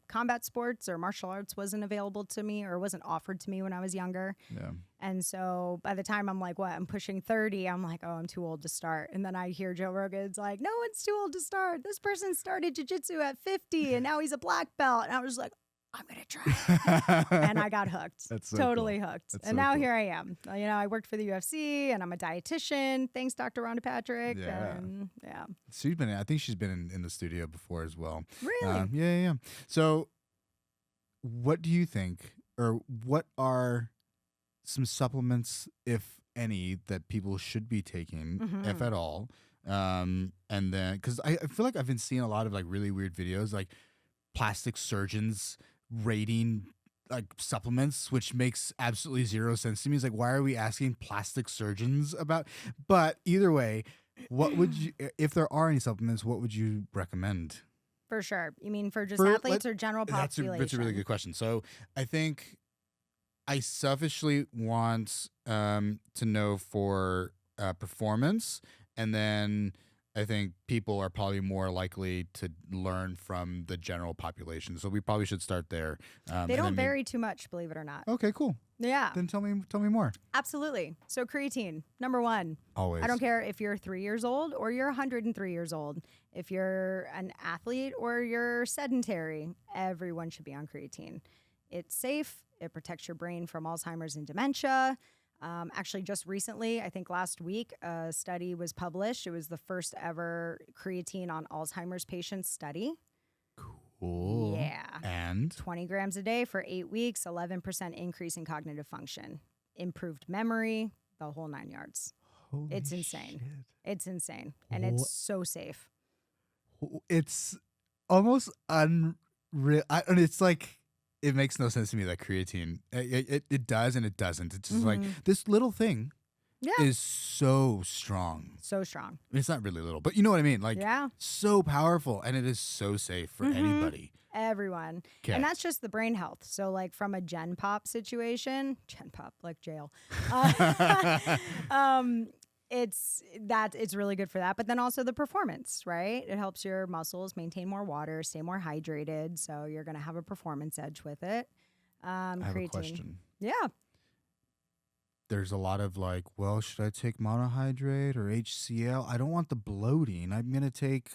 combat sports or martial arts wasn't available to me or wasn't offered to me when I was younger. Yeah. And so by the time I'm like, I'm pushing 30, I'm like, I'm too old to start. And then I hear Joe Rogan's like, no one's too old to start. This person started jiu-jitsu at 50 and now he's a black belt. And I was like, I'm going to try. And I got hooked. That's so totally cool. hooked. That's and so now cool. here I am. I worked for the UFC and I'm a dietitian. Thanks, Dr. Rhonda Patrick. Yeah. Yeah. I think she's been in the studio before as well. Really? Yeah. So what do you think, or what are some supplements, if any, that people should be taking, if at all? And then, because I feel like I've been seeing a lot of like really weird videos, like plastic surgeons rating like supplements, which makes absolutely zero sense to me. It's like, why are we asking plastic surgeons about? But either way, What would you, if there are any supplements, what would you recommend? For sure. You mean for just For, athletes or general population? That's a really good question. So I think I selfishly want to know for performance, and then I think people are probably more likely to learn from the general population. So we probably should start there. They don't vary too much, believe it or not. Okay, cool. Yeah. Then tell me more. Absolutely. So creatine, number one. Always. I don't care if you're 3 years old or you're 103 years old. If you're an athlete or you're sedentary, everyone should be on creatine. It's safe. It protects your brain from Alzheimer's and dementia. Actually, just recently, I think last week, a study was published. It was the first ever creatine on Alzheimer's patients study. Cool. Yeah. And 20 grams a day for 8 weeks, 11% increase in cognitive function, improved memory, the whole 9 yards. holy It's insane. shit. It's insane. And it's so safe. It's almost unreal. And it's like, it makes no sense to me that creatine, it does and it doesn't. It's just like this little thing is so strong. So strong. It's not really little, but you know what I mean? Like, Yeah. so powerful, and it is so safe for anybody. Everyone. 'Kay. And that's just the brain health. So like from a Gen Pop situation, Gen Pop, like jail. It's really good for that. But then also the performance, right? It helps your muscles maintain more water, stay more hydrated. So you're going to have a performance edge with it. I have creatine. a question. Yeah. There's a lot of like, well, should I take monohydrate or HCl? I don't want the bloating. I'm going to take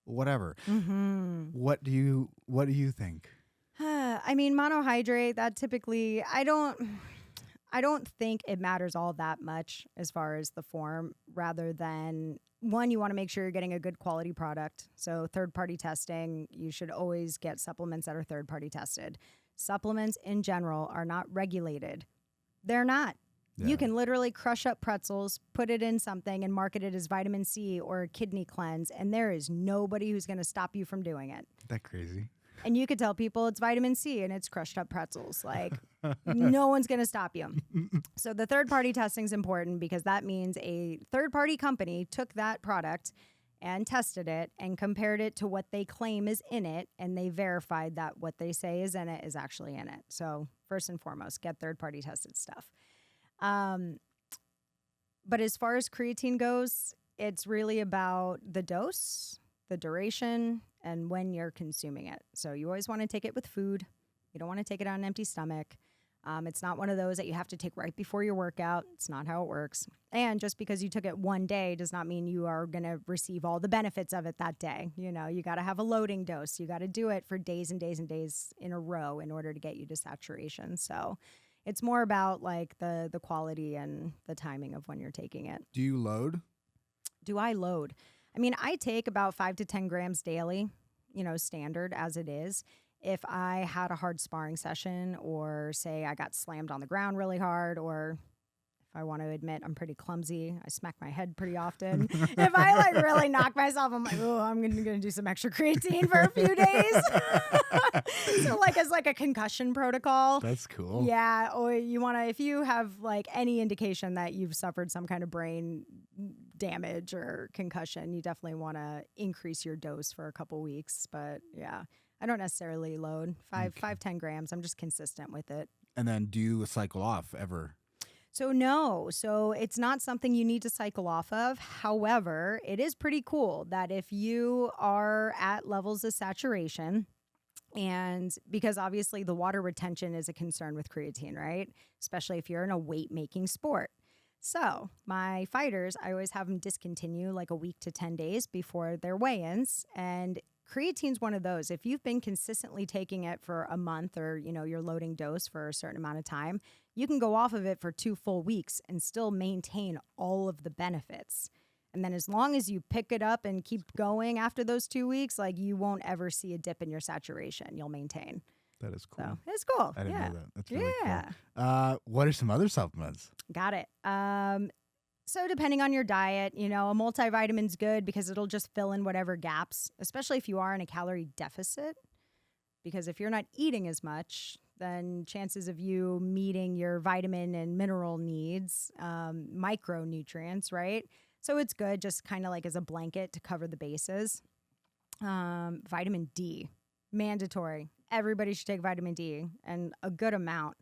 whatever. What do you think? I mean, monohydrate, that typically, I don't think it matters all that much as far as the form, rather than one, you want to make sure you're getting a good quality product. So third-party testing, you should always get supplements that are third-party tested. Supplements in general are not regulated. They're not. Yeah. You can literally crush up pretzels, put it in something, and market it as vitamin C or a kidney cleanse, and there is nobody who's going to stop you from doing it. Isn't that crazy? And you could tell people it's vitamin C and it's crushed up pretzels. Like, no one's going to stop you. So the third-party testing is important because that means a third-party company took that product and tested it and compared it to what they claim is in it, and they verified that what they say is in it is actually in it. So first and foremost, get third-party tested stuff. But as far as creatine goes, it's really about the dose, the duration, and when you're consuming it. So you always want to take it with food. You don't want to take it on an empty stomach. It's not one of those that you have to take right before your workout. It's not how it works. And just because you took it one day does not mean you are going to receive all the benefits of it that day. You know, you got to have a loading dose. You got to do it for days and days and days in a row in order to get you to saturation. So it's more about like the quality and the timing of when you're taking it. Do you load? Do I load? I mean, I take about 5 to 10 grams daily, you know, standard as it is. If I had a hard sparring session, or say I got slammed on the ground really hard, or if I want to admit I'm pretty clumsy, I smack my head pretty often. If I like really knock myself, I'm like, oh, I'm gonna do some extra creatine for a few days. So like as like a concussion protocol. That's cool. Yeah, or you want to, if you have like any indication that you've suffered some kind of brain damage or concussion, you definitely want to increase your dose for a couple weeks. But yeah, I don't necessarily load 10 grams. I'm just consistent with it. And then do you cycle off ever? So no, so it's not something you need to cycle off of. However, it is pretty cool that if you are at levels of saturation, and because obviously the water retention is a concern with creatine, right? Especially if you're in a weight-making sport. So my fighters, I always have them discontinue like a week to 10 days before their weigh-ins. And creatine's one of those. If you've been consistently taking it for a month, or, you know, your loading dose for a certain amount of time, you can go off of it for 2 full weeks and still maintain all of the benefits. And then as long as you pick it up and keep going after those 2 weeks, like you won't ever see a dip in your saturation. You'll maintain. That is cool. So it's cool. I didn't know that. That's really Yeah. cool. What are some other supplements? Got it. So depending on your diet, you know, a multivitamin's good because it'll just fill in whatever gaps, especially if you are in a calorie deficit. Because if you're not eating as much, then chances of you meeting your vitamin and mineral needs, micronutrients, right? So it's good just kind of like as a blanket to cover the bases. Vitamin D, mandatory. Everybody should take vitamin D and a good amount.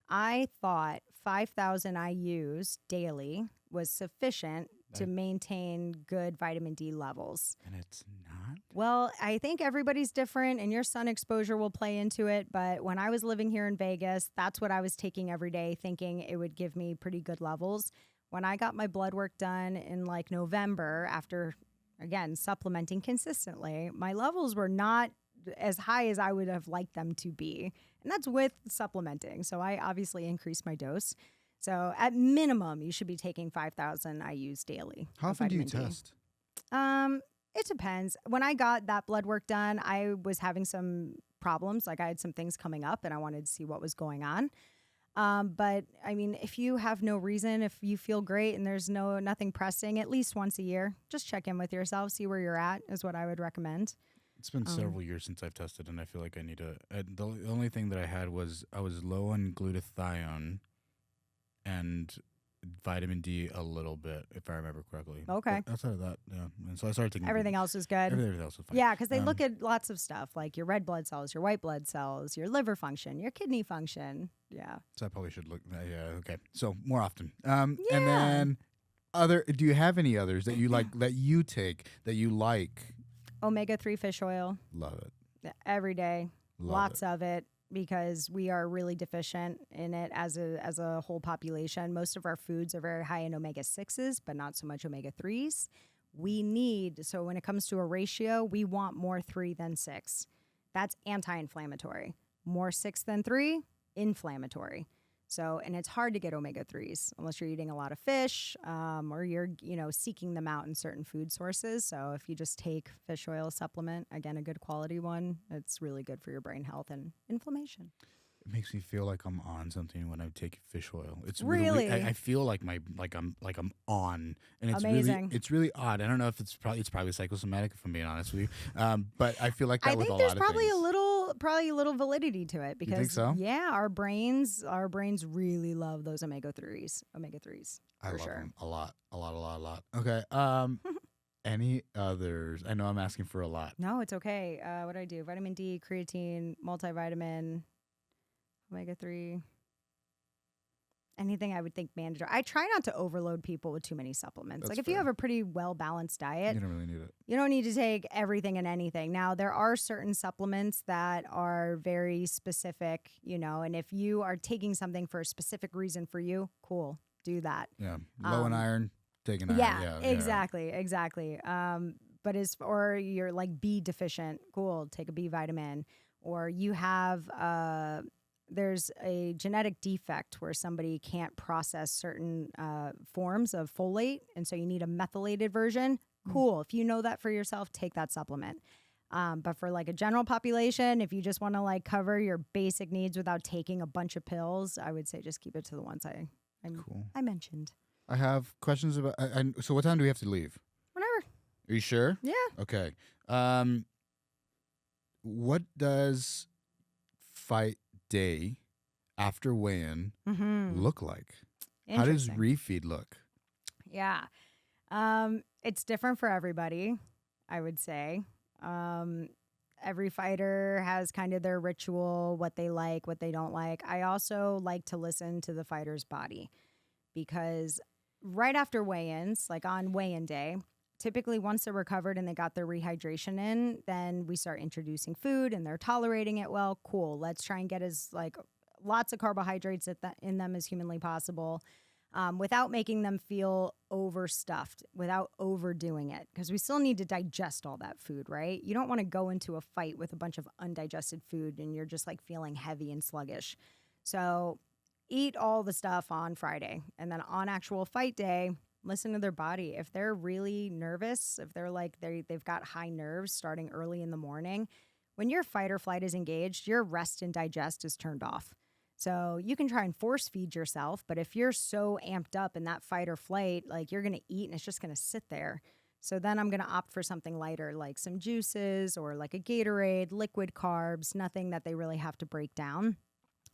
I thought 5,000 IUs daily was sufficient to maintain good vitamin D levels. And it's not? Well, I think everybody's different and your sun exposure will play into it. But when I was living here in Vegas, that's what I was taking every day, thinking it would give me pretty good levels. When I got my blood work done in like November, after, again, supplementing consistently, my levels were not as high as I would have liked them to be. And that's with supplementing. So I obviously increased my dose. So at minimum, you should be taking 5,000 IUs daily. How often do you test? It depends. When I got that blood work done, I was having some problems. Like I had some things coming up and I wanted to see what was going on. But I mean, if you have no reason, if you feel great and there's nothing pressing, at least once a year, just check in with yourself, see where you're at is what I would recommend. It's been several years since I've tested, and I feel like I need to. The only thing that I had was I was low on glutathione and vitamin D a little bit, if I remember correctly. Okay. But outside of that, yeah. And so I started taking Everything else is good. Everything else was fine. Yeah, because they look at lots of stuff like your red blood cells, your white blood cells, your liver function, your kidney function. Yeah. So I probably should look. Yeah. Okay. So more often. And then do you have any others that you like that you take that you like? Omega-3 fish oil. Love it. Every day. Lots it. of it because we are really deficient in it as a whole population. Most of our foods are very high in omega-6s, but not so much omega-3s. So when it comes to a ratio, we want more 3 than 6. That's anti-inflammatory. More 6 than 3, inflammatory. So, and it's hard to get omega-3s unless you're eating a lot of fish or you're, seeking them out in certain food sources. So if you just take fish oil supplement, again, a good quality one, it's really good for your brain health and inflammation. It makes me feel like I'm on something when I take fish oil. It's really, I feel like I'm on, and it's amazing. It's really odd. I don't know if it's probably psychosomatic, if I'm being honest with you. But I feel like that I with think a there's lot of probably things. a little validity to it because you think so? Yeah, our brains really love those omega-3s. I love sure. them a lot. Okay. Any others? I know I'm asking for a lot. No, it's okay. What do I do? Vitamin D, creatine, multivitamin, omega-3. Anything I would think mandatory. I try not to overload people with too many supplements. That's if fair. you have a pretty well-balanced diet, You don't really need it. you don't need to take everything and anything. Now, there are certain supplements that are very specific, and if you are taking something for a specific reason for you, cool, do that. Yeah. Low in iron, take an iron. Yeah, exactly. But or you're like B deficient, cool, take a B vitamin. Or you have there's a genetic defect where somebody can't process certain forms of folate, and so you need a methylated version. Cool. If you know that for yourself, take that supplement. But for like a general population, if you just want to like cover your basic needs without taking a bunch of pills, I would say just keep it to the ones I mentioned. I have questions about. So what time do we have to leave? Whenever. Are you sure? Yeah. Okay. What does fight day after weigh-in look like? How does refeed look? Yeah. It's different for everybody, I would say. Every fighter has kind of their ritual, what they like, what they don't like. I also like to listen to the fighter's body because right after weigh-ins, like on weigh-in day, typically once they're recovered and they got their rehydration in, then we start introducing food and they're tolerating it well. Cool. Let's try and get lots of carbohydrates in them as humanly possible without making them feel overstuffed, without overdoing it. Because we still need to digest all that food, right? You don't want to go into a fight with a bunch of undigested food and you're just like feeling heavy and sluggish. So eat all the stuff on Friday. And then on actual fight day, listen to their body. If they're really nervous, if they're like they've got high nerves starting early in the morning, when your fight or flight is engaged, your rest and digest is turned off. So you can try and force feed yourself, but if you're so amped up in that fight or flight, like you're going to eat and it's just going to sit there. So then I'm going to opt for something lighter, like some juices or like a Gatorade, liquid carbs, nothing that they really have to break down.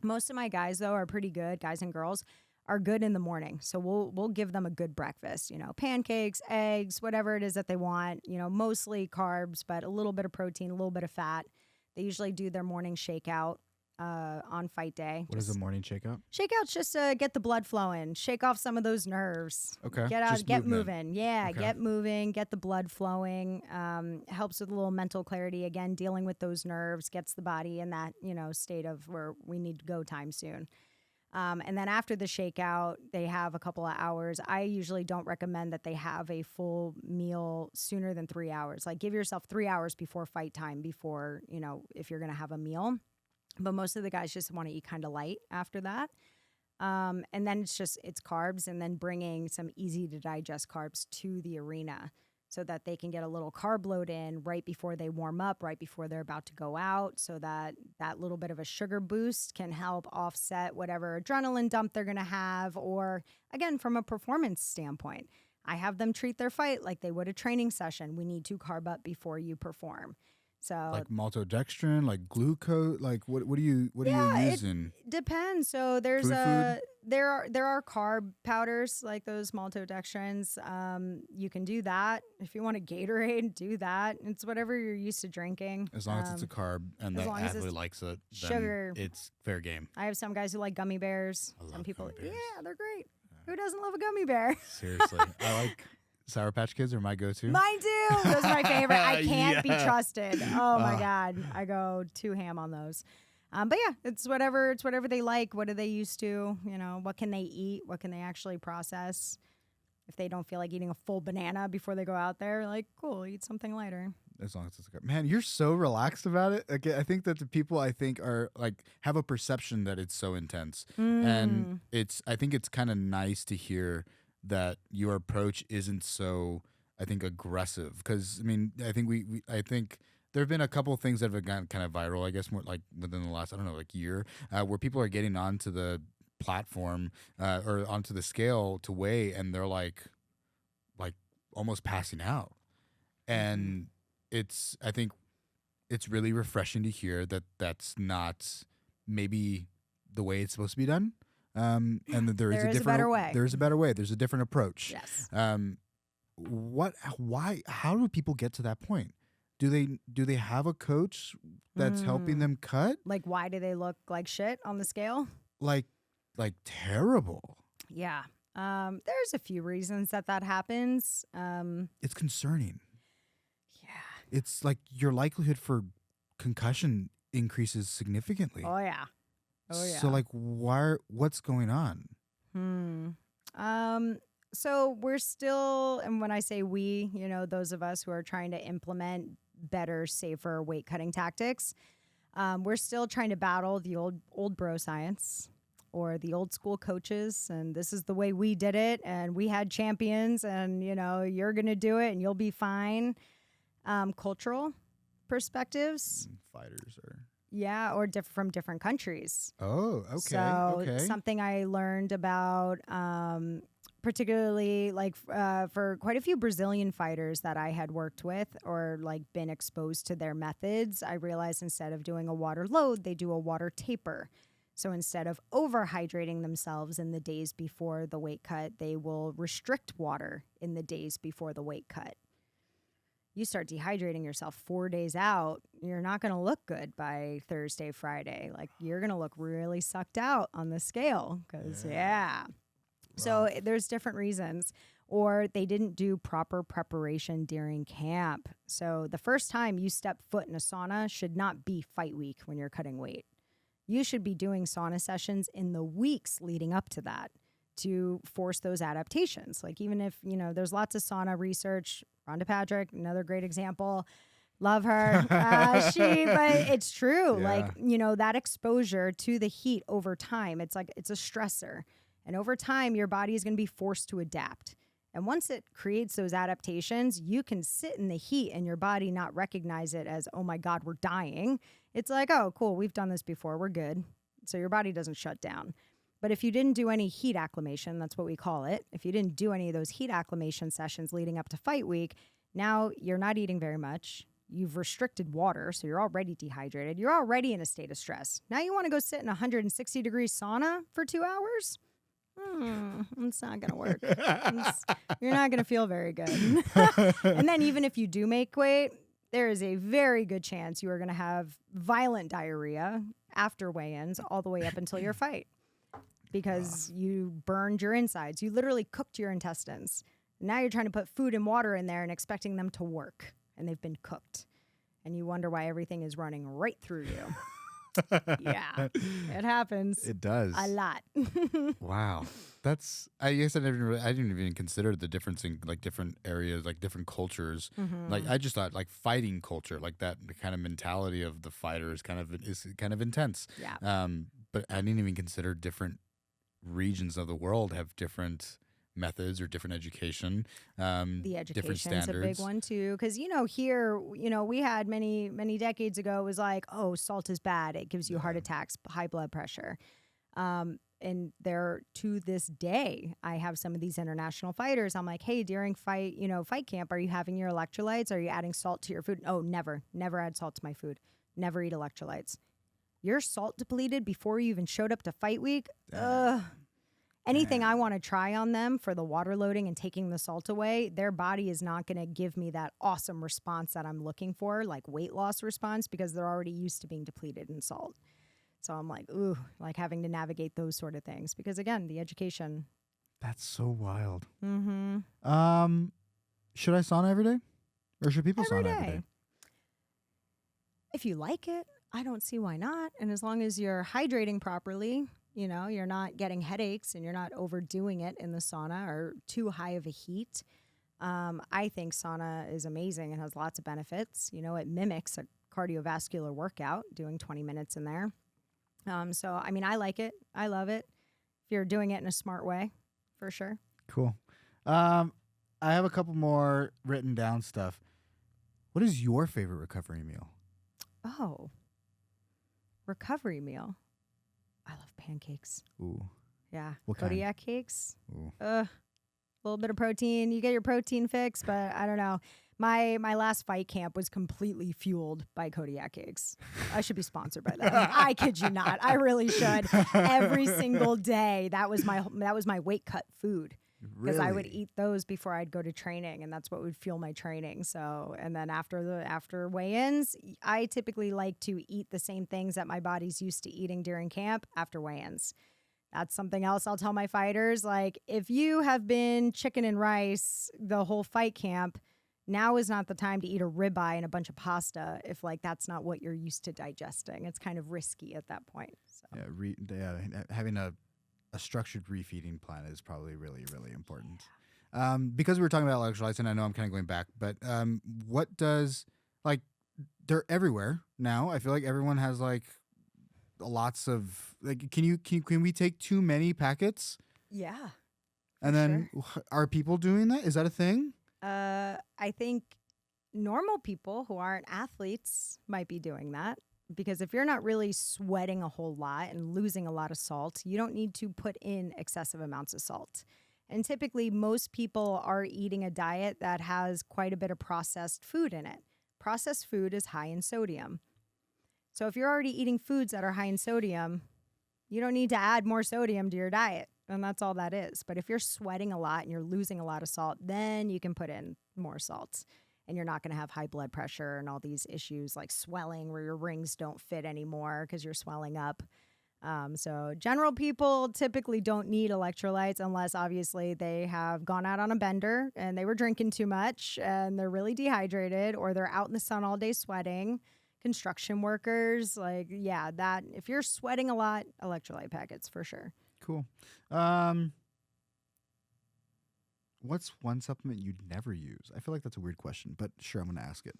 Most of my guys, though, are pretty good, guys and girls, are good in the morning. So we'll give them a good breakfast, pancakes, eggs, whatever it is that they want, mostly carbs, but a little bit of protein, a little bit of fat. They usually do their morning shakeout on fight day. What is a morning shakeout? Shakeout's just to get the blood flowing, shake off some of those nerves. Okay. Get out, Just get movement. moving. Yeah, Okay. get moving, get the blood flowing. Helps with a little mental clarity. Again, dealing with those nerves, gets the body in that, state of where we need to go time soon. And then after the shakeout, they have a couple of hours. I usually don't recommend that they have a full meal sooner than 3 hours. Like give yourself 3 hours before fight time before, if you're going to have a meal. But most of the guys just want to eat kind of light after that. And then it's carbs and then bringing some easy to digest carbs to the arena so that they can get a little carb load in right before they warm up, right before they're about to go out, so that that little bit of a sugar boost can help offset whatever adrenaline dump they're going to have. Or again, from a performance standpoint, I have them treat their fight like they would a training session. We need to carb up before you perform. So like maltodextrin, like glucose, like what are you using? It depends. So there's Food? there are carb powders like those maltodextrins. You can do that if you want a Gatorade. Do that. It's whatever you're used to drinking. As long as it's a carb and the athlete likes it, then sugar. it's fair game. I have some guys who like gummy bears. I Some love people, gummy bears. yeah, they're great. Who doesn't love a gummy bear? Seriously, I like Sour Patch Kids are my go-to. Mine too. Those are my favorite. I can't be Yeah. trusted. Oh my God. I go too ham on those. But yeah, it's whatever they like. What are they used to? What can they eat? What can they actually process? If they don't feel like eating a full banana before they go out there, like, cool, eat something lighter. As long as it's good. Man, you're so relaxed about it. Okay, I think that the people are like have a perception that it's so intense. And I think it's kind of nice to hear that your approach isn't so, I think, aggressive. Because I mean, I think there have been a couple of things that have gone kind of viral, I guess, more like within the last, year, where people are getting onto the platform or onto the scale to weigh, and they're like almost passing out. And I think it's really refreshing to hear that that's not maybe the way it's supposed to be done. And that there is a better way. There's a better way. There's a different approach. Yes. How do people get to that point? Do they have a coach that's helping them cut? Like, why do they look like shit on the scale? Like terrible. Yeah. There's a few reasons that happens. It's concerning. Yeah. It's like your likelihood for concussion increases significantly. Oh yeah. So like, what's going on? So we're still, and when I say we, those of us who are trying to implement better, safer weight cutting tactics, we're still trying to battle the old bro science or the old school coaches. And this is the way we did it. And we had champions and, you're going to do it and you'll be fine. Cultural perspectives. Fighters are. Yeah, or from different countries. Oh, okay. So something I learned about, particularly like for quite a few Brazilian fighters that I had worked with or like been exposed to their methods, I realized instead of doing a water load, they do a water taper. So instead of overhydrating themselves in the days before the weight cut, they will restrict water in the days before the weight cut. You start dehydrating yourself 4 days out, you're not going to look good by Thursday, Friday. Like, you're going to look really sucked out on the scale because, yeah. So there's different reasons. Or they didn't do proper preparation during camp. So the first time you step foot in a sauna should not be fight week when you're cutting weight. You should be doing sauna sessions in the weeks leading up to that to force those adaptations. Like, even if, there's lots of sauna research. Rhonda Patrick, another great example. Love her. But it's true. Yeah. Like, that exposure to the heat over time, it's a stressor. And over time, your body is going to be forced to adapt. And once it creates those adaptations, you can sit in the heat and your body not recognize it as, oh my God, we're dying. It's like, oh, cool, we've done this before, we're good. So your body doesn't shut down. But if you didn't do any heat acclimation, that's what we call it. If you didn't do any of those heat acclimation sessions leading up to fight week, now you're not eating very much. You've restricted water, so you're already dehydrated. You're already in a state of stress. Now you want to go sit in a 160-degree sauna for 2 hours? It's not going to work. You're not going to feel very good. And then even if you do make weight, there is a very good chance you are going to have violent diarrhea after weigh-ins all the way up until your fight because you burned your insides. You literally cooked your intestines. Now you're trying to put food and water in there and expecting them to work, and they've been cooked. And you wonder why everything is running right through you. Yeah, it happens. It does. A lot. Wow. I guess I didn't even consider the difference in like different areas, like different cultures. Like I just thought like fighting culture, like that kind of mentality of the fighter is kind of intense. Yeah. But I didn't even consider different regions of the world have different methods or different education. The different education is a big standards. one too, because here, we had many decades ago it was like, oh, salt is bad. It gives you heart attacks, high blood pressure. And there, to this day, I have some of these international fighters. I'm like, hey, during fight camp, are you having your electrolytes? Are you adding salt to your food? Oh, never add salt to my food. Never eat electrolytes. You're salt depleted before you even showed up to fight week. Anything I want to try on them for the water loading and taking the salt away, their body is not going to give me that awesome response that I'm looking for, like weight loss response, because they're already used to being depleted in salt. So I'm like, ooh, like having to navigate those sort of things. Because again, the education. That's so wild. Mm-hmm. Should I sauna every day? Or should people Every sauna every day. day? If you like it, I don't see why not. And as long as you're hydrating properly, you're not getting headaches and you're not overdoing it in the sauna or too high of a heat. I think sauna is amazing and has lots of benefits. It mimics a cardiovascular workout, doing 20 minutes in there. So, I mean, I like it. I love it. If you're doing it in a smart way, for sure. Cool. I have a couple more written down stuff. What is your favorite recovery meal? Oh, recovery meal. I love pancakes. Ooh. Yeah. What kind? Kodiak cakes. Ooh. A little bit of protein. You get your protein fix, but I don't know. My last fight camp was completely fueled by Kodiak cakes. I should be sponsored by them. I kid you not. I really should. Every single day, that was my weight cut food. Because I would eat those before I'd go to training, and that's what would fuel my training. So, and then after weigh-ins, I typically like to eat the same things that my body's used to eating during camp after weigh-ins. That's something else I'll tell my fighters. Like, if you have been chicken and rice the whole fight camp, now is not the time to eat a ribeye and a bunch of pasta if that's not what you're used to digesting. It's kind of risky at that point. So. Yeah, having a structured refeeding plan is probably really, really important. Because we were talking about electrolytes, and I know I'm kind of going back, but what does, they're everywhere now. I feel like everyone has lots of, can we take too many packets? Yeah. And then are people doing that? Is that a thing? I think normal people who aren't athletes might be doing that. Because if you're not really sweating a whole lot and losing a lot of salt, you don't need to put in excessive amounts of salt. And typically, most people are eating a diet that has quite a bit of processed food in it. Processed food is high in sodium. So if you're already eating foods that are high in sodium, you don't need to add more sodium to your diet. And that's all that is. But if you're sweating a lot and you're losing a lot of salt, then you can put in more salt. And you're not going to have high blood pressure and all these issues like swelling where your rings don't fit anymore because you're swelling up. So general people typically don't need electrolytes unless obviously they have gone out on a bender and they were drinking too much and they're really dehydrated, or they're out in the sun all day sweating. Construction workers, that if you're sweating a lot, electrolyte packets for sure. Cool. What's one supplement you'd never use? I feel like that's a weird question, but sure, I'm going to ask it.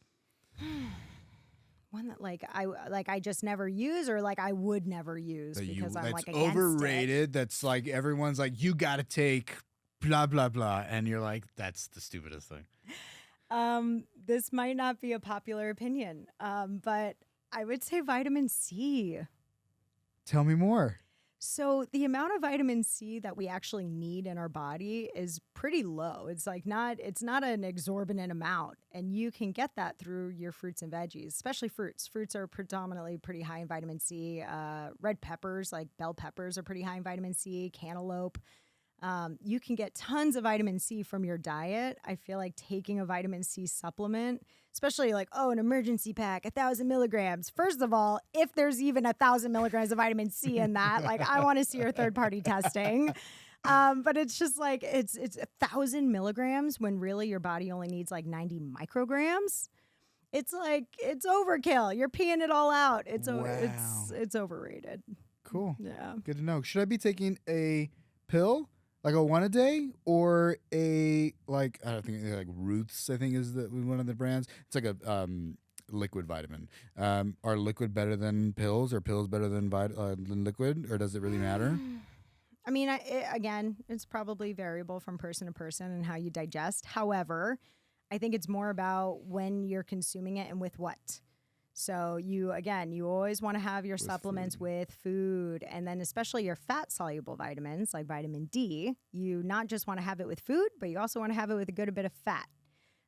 One that I just never use, or I would never use because I'm against overrated. It. That's everyone's you got to take blah blah blah, and you're like, that's the stupidest thing. This might not be a popular opinion, but I would say vitamin C. Tell me more. So the amount of vitamin C that we actually need in our body is pretty low. It's not an exorbitant amount, and you can get that through your fruits and veggies, especially fruits. Fruits are predominantly pretty high in vitamin C. Red peppers, like bell peppers, are pretty high in vitamin C. Cantaloupe. You can get tons of vitamin C from your diet. I feel like taking a vitamin C supplement, especially like, an emergency pack, 1,000 milligrams. First of all, if there's even 1,000 milligrams of vitamin C in that, like I want to see your third-party testing. But it's just like, it's 1,000 milligrams when really your body only needs like 90 micrograms. It's like, it's overkill. You're peeing it all out. It's overrated. Cool. Yeah. Good to know. Should I be taking a pill? Like a one a day or I don't think like Ruth's, I think is one of the brands. It's like a liquid vitamin. Are liquid better than pills or pills better than liquid, or does it really matter? I mean, again, it's probably variable from person to person and how you digest. However, I think it's more about when you're consuming it and with what. So you always want to have your supplements with food, and then especially your fat-soluble vitamins like vitamin D, you not just want to have it with food, but you also want to have it with a good bit of fat.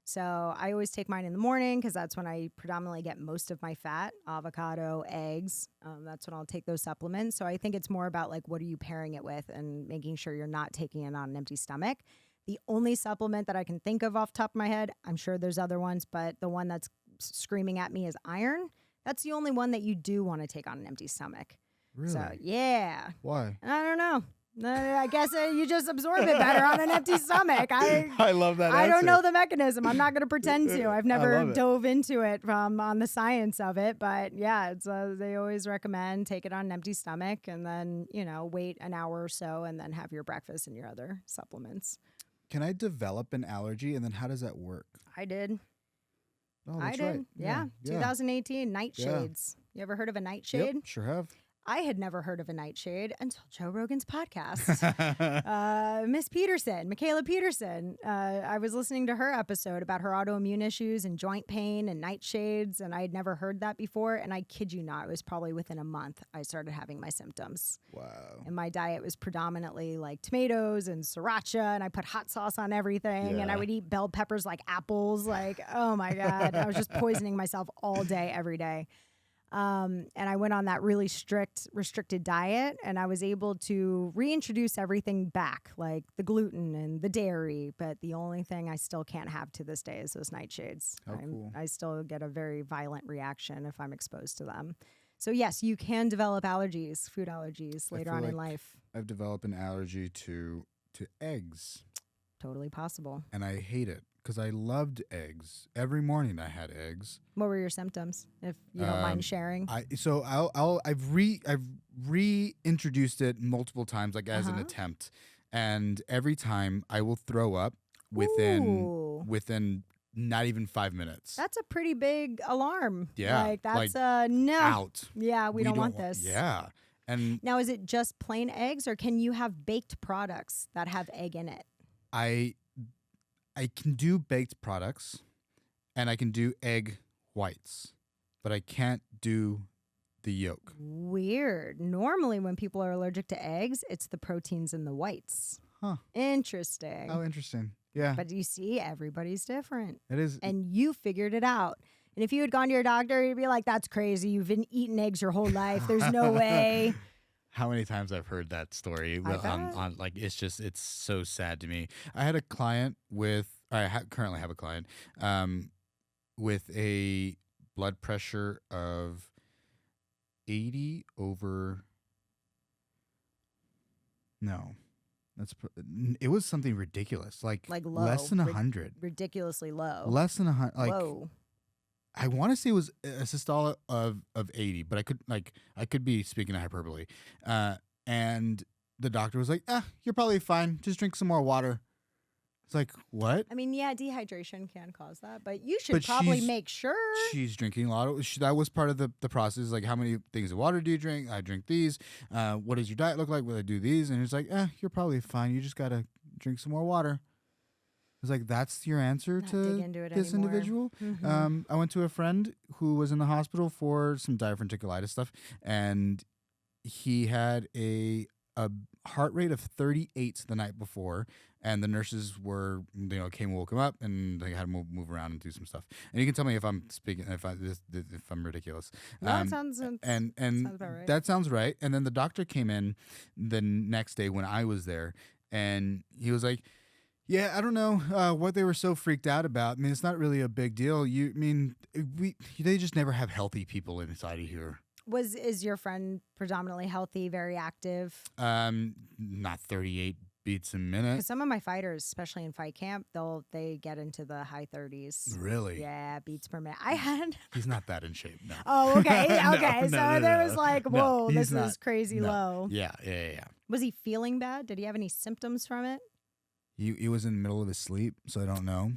So I always take mine in the morning because that's when I predominantly get most of my fat, avocado, eggs. That's when I'll take those supplements. So I think it's more about like what are you pairing it with and making sure you're not taking it on an empty stomach. The only supplement that I can think of off the top of my head, I'm sure there's other ones, but the one that's screaming at me is iron. That's the only one that you do want to take on an empty stomach. Really? So, yeah. Why? I don't know. I guess you just absorb it better on an empty stomach. I love that I answer. don't know the mechanism. I'm not going to pretend to. I've never dove into it on the science of it. But yeah, they always recommend take it on an empty stomach and then, wait an hour or so and then have your breakfast and your other supplements. Can I develop an allergy, and then how does that work? I did. Oh, that's I did. right. Yeah. 2018, nightshades. You ever heard of a nightshade? Yep, sure have. I had never heard of a nightshade until Joe Rogan's podcast. Miss Peterson, Michaela Peterson. I was listening to her episode about her autoimmune issues and joint pain and nightshades, and I had never heard that before. And I kid you not, it was probably within a month I started having my symptoms. Wow. And my diet was predominantly like tomatoes and siracha, and I put hot sauce on everything, and I would eat bell peppers like apples. Like, oh my God, I was just poisoning myself all day, every day. And I went on that really strict, restricted diet, and I was able to reintroduce everything back, like the gluten and the dairy. But the only thing I still can't have to this day is those nightshades. Cool. I still get a very violent reaction if I'm exposed to them. So yes, you can develop allergies, food allergies later on in life. I've developed an allergy to eggs. Totally possible. And I hate it. Because I loved eggs. Every morning I had eggs. What were your symptoms, if you don't mind sharing? I've reintroduced it multiple times, like as an attempt, and every time I will throw up within not even 5 minutes. That's a pretty big alarm. Yeah, like that's no. Out. Yeah, we don't want this. Yeah, and now is it just plain eggs, or can you have baked products that have egg in it? I can do baked products, and I can do egg whites, but I can't do the yolk. Weird. Normally when people are allergic to eggs, it's the proteins in the whites. Huh. Interesting. Oh, interesting. Yeah. But you see, everybody's different. It is. And you figured it out. And if you had gone to your doctor, you'd be like, that's crazy. You've been eating eggs your whole life. There's no way. How many times I've heard that story on like it's so sad to me. I had a client currently have a client with a blood pressure of 80 over. No, it was something ridiculous, like low, less than 100, ridiculously low, less than 100. Like, whoa. I want to say it was a systolic of 80, but I could be speaking of hyperbole. And the doctor was like, you're probably fine. Just drink some more water. It's like, what? I mean, yeah, dehydration can cause that, but you should probably make sure. She's drinking a lot of, that was part of the process. Like, how many things of water do you drink? I drink these. What does your diet look like? Will I do these? And it's like, you're probably fine. You just got to drink some more water. I was like, that's your answer to this individual? Mm-hmm. I went to a friend who was in the hospital for some diverticulitis stuff, and he had a heart rate of 38 the night before, and the nurses came and woke him up, and they had him move around and do some stuff. And you can tell me if I'm speaking, if I'm ridiculous. That sounds and sounds about right. That sounds right. And then the doctor came in the next day when I was there, And he was like, yeah, I don't know what they were so freaked out about. I mean, it's not really a big deal. They just never have healthy people inside of here. Is your friend predominantly healthy, very active? Not 38 beats a minute. Because some of my fighters, especially in fight camp, they get into the high 30s. Really? Yeah, beats per minute. I had. He's not that in shape. No. Oh, okay, No, okay. no, So no, there no. was like, No, whoa, he's this not. is crazy No. low. Yeah. Was he feeling bad? Did he have any symptoms from it? He was in the middle of his sleep, so I don't know.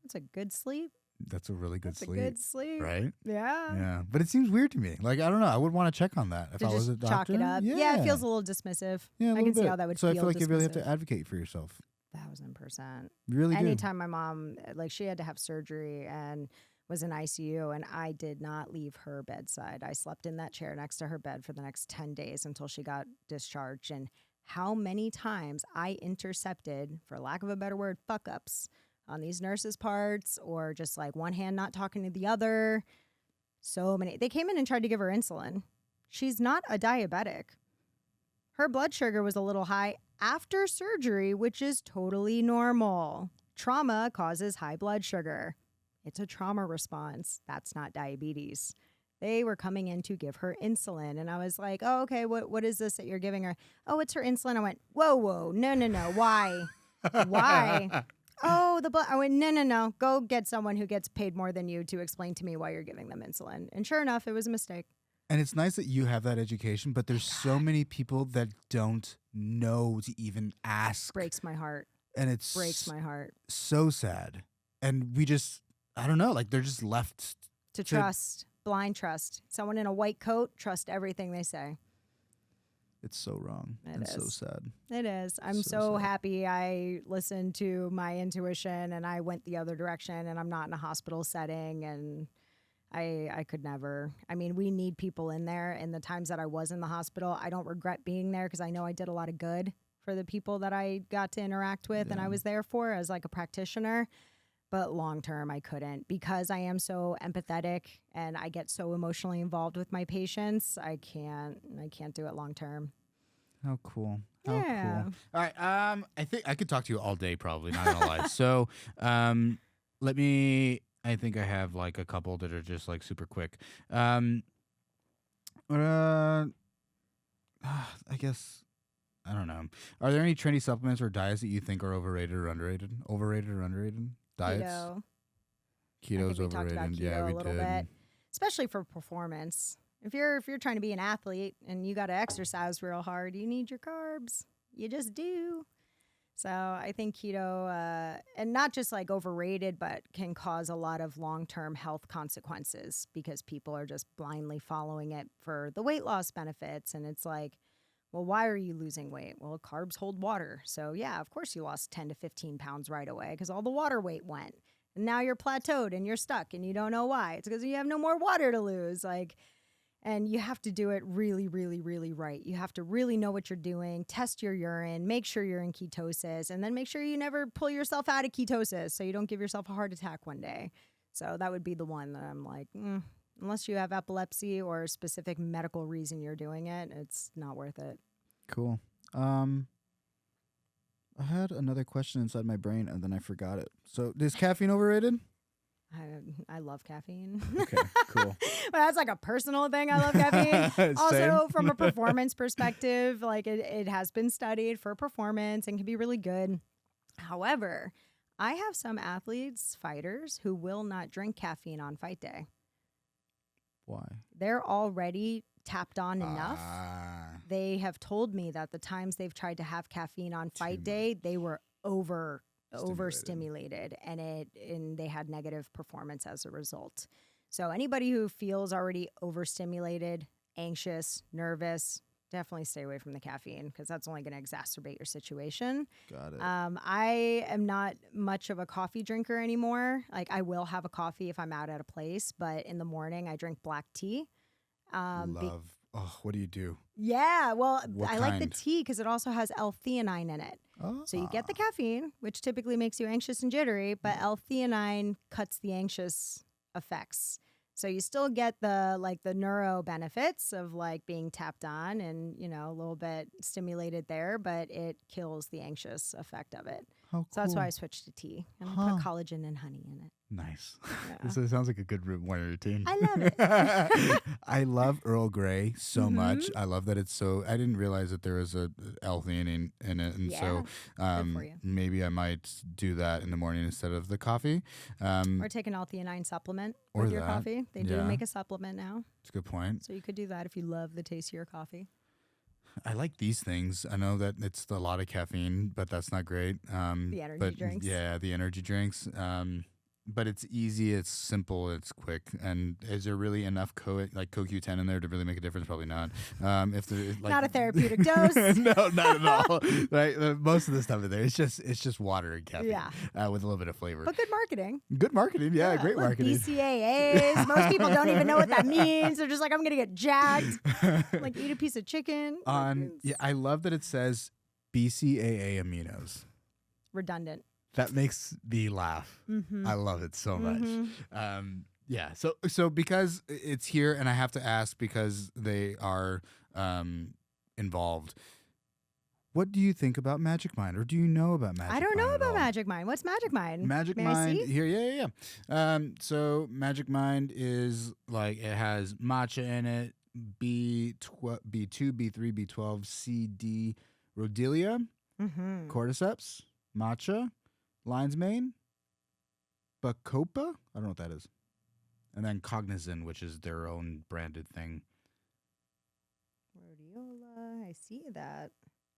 That's a good sleep. That's a really good That's sleep. a good sleep. Right? Yeah. Yeah. But it seems weird to me. Like, I don't know. I would want to check on that if To I was just a doctor. chalk it up. Yeah, it feels a little dismissive. Yeah, a I little can see bit. how that would so feel. I feel like you really have to dismissive. advocate for yourself. 1000%. You really do. Anytime my mom, like, she had to have surgery and was in ICU, and I did not leave her bedside. I slept in that chair next to her bed for the next 10 days until she got discharged. And how many times I intercepted, for lack of a better word, fuck ups on these nurses' parts, or just like one hand not talking to the other. So many. They came in and tried to give her insulin. She's not a diabetic. Her blood sugar was a little high after surgery, which is totally normal. Trauma causes high blood sugar. It's a trauma response. That's not diabetes. They were coming in to give her insulin. And I was like, oh, okay, what is this that you're giving her? Oh, it's her insulin. I went, whoa, no. Why? Why? Oh, the blood. I went, no. Go get someone who gets paid more than you to explain to me why you're giving them insulin. And sure enough, it was a mistake. And it's nice that you have that education, but there's so many people that don't know to even ask. Breaks my heart. And it's Breaks my heart. so sad. And we just, I don't know, like they're just left To trust. Blind trust. Someone in a white coat, trust everything they say. It's so wrong. It so is. sad. It is. I'm so happy I listened to my intuition and I went the other direction, and I'm not in a hospital setting, and I could never. I mean, we need people in there. In the times that I was in the hospital, I don't regret being there because I know I did a lot of good for the people that I got to interact with and I was there for as like a practitioner. But long term, I couldn't, because I am so empathetic and I get so emotionally involved with my patients. I can't do it long term. How cool. How Yeah. cool. All right. I think I could talk to you all day, probably, not gonna lie. So I think I have like a couple that are just like super quick. I guess, I don't know. Are there any trendy supplements or diets that you think are overrated or underrated? Overrated or underrated? Diets? Keto. Keto's I think we talked overrated. about keto Yeah, we a little did. bit, especially for performance. If you're trying to be an athlete and you got to exercise real hard, you need your carbs. You just do. So I think keto, and not just like overrated, but can cause a lot of long-term health consequences because people are just blindly following it for the weight loss benefits. And it's like, well, why are you losing weight? Well, carbs hold water. So yeah, of course you lost 10 to 15 pounds right away because all the water weight went. And now you're plateaued and you're stuck and you don't know why. It's because you have no more water to lose. And you have to do it really, really, really right. You have to really know what you're doing, test your urine, make sure you're in ketosis, and then make sure you never pull yourself out of ketosis so you don't give yourself a heart attack one day. So that would be the one that I'm like, unless you have epilepsy or a specific medical reason you're doing it, it's not worth it. Cool. I had another question inside my brain and then I forgot it. So is caffeine overrated? I love caffeine. Okay, cool. But that's like a personal thing. I love caffeine. Also, Same. from a performance perspective, like it has been studied for performance and can be really good. However, I have some athletes, fighters, who will not drink caffeine on fight day. Why? They're already tapped on enough. They have told me that the times they've tried to have caffeine on fight day, they were overstimulated and they had negative performance as a result. So anybody who feels already overstimulated, anxious, nervous, definitely stay away from the caffeine because that's only going to exacerbate your situation. Got it. I am not much of a coffee drinker anymore. Like I will have a coffee if I'm out at a place, but in the morning I drink black tea. Love. What do you do? Yeah, well, What I like the kind? tea because it also has L-theanine in it. Oh. So you get the caffeine, which typically makes you anxious and jittery, but L-theanine cuts the anxious effects. So you still get the neuro benefits of like being tapped on and, a little bit stimulated there, but it kills the anxious effect of it. How cool. So that's why I switched to tea and I put collagen and honey in it. Nice. Yeah. So it sounds like a good morning routine. I love it. I love Earl Grey so much. I love that it's so. I didn't realize that there was a L-theanine in it, and so good for you. maybe I might do that in the morning instead of the coffee. Or take an L-theanine supplement with your coffee. They do make a supplement now. That's a good point. So you could do that if you love the taste of your coffee. I like these things. I know that it's a lot of caffeine, but that's not great. The energy drinks. Yeah, the energy drinks. But it's easy, it's simple, it's quick. And is there really enough CoQ10 in there to really make a difference? Probably not. If there, not a therapeutic dose. No, not at all. Right, most of the stuff in there, it's just water and caffeine. With a little bit of flavor. But good marketing. Good marketing, yeah, great marketing. BCAAs. Most people don't even know what that means. They're just like, I'm gonna get jacked. Like eat a piece of chicken. I love that it says BCAA aminos. Redundant. That makes me laugh. I love it so much. So because it's here, and I have to ask because they are involved. What do you think about Magic Mind, or do you know about Magic Mind? I don't know about Magic Mind. What's Magic Mind? Magic Mind here, yeah. So Magic Mind is like it has matcha in it, B2, B3, B12, C, D, rhodiola, cordyceps, matcha, lion's mane, bacopa. I don't know what that is. And then cognizin, which is their own branded thing. Rhodiola, I see that.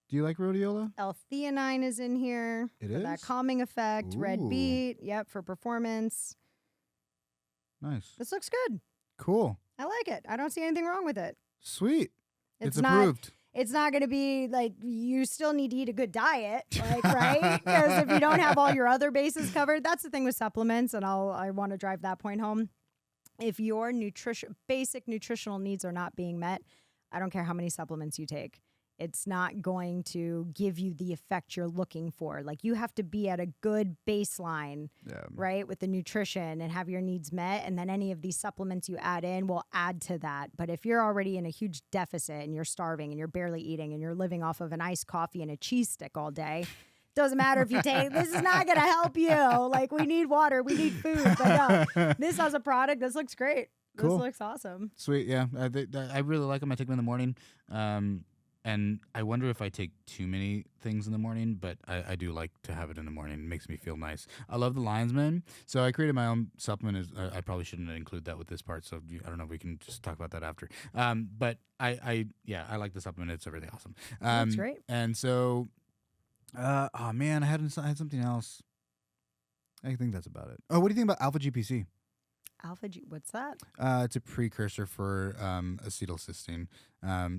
Do you like rhodiola? L-theanine is in here. It for is? that calming effect. Ooh. Red beet, for performance. Nice. This looks good. Cool. I like it. I don't see anything wrong with it. Sweet. It's approved. It's not going to be like you still need to eat a good diet, like, right? Because if you don't have all your other bases covered, that's the thing with supplements, and I want to drive that point home. If your basic nutritional needs are not being met, I don't care how many supplements you take. It's not going to give you the effect you're looking for. Like you have to be at a good baseline, right, with the nutrition and have your needs met. And then any of these supplements you add in will add to that. But if you're already in a huge deficit and you're starving and you're barely eating and you're living off of an iced coffee and a cheese stick all day, doesn't matter if you take, this is not going to help you. Like we need water, we need food. But no, this as a product, this looks great. Cool. This looks awesome. Sweet, yeah. I really like them. I take them in the morning. And I wonder if I take too many things in the morning, but I do like to have it in the morning. It makes me feel nice. I love the lion's mane. So I created my own supplement. I probably shouldn't include that with this part, so I don't know if we can just talk about that after. But I like the supplement. It's really awesome. That's great. And so, oh man, I had something else. I think that's about it. Oh, what do you think about Alpha GPC? What's that? It's a precursor for acetylcysteine.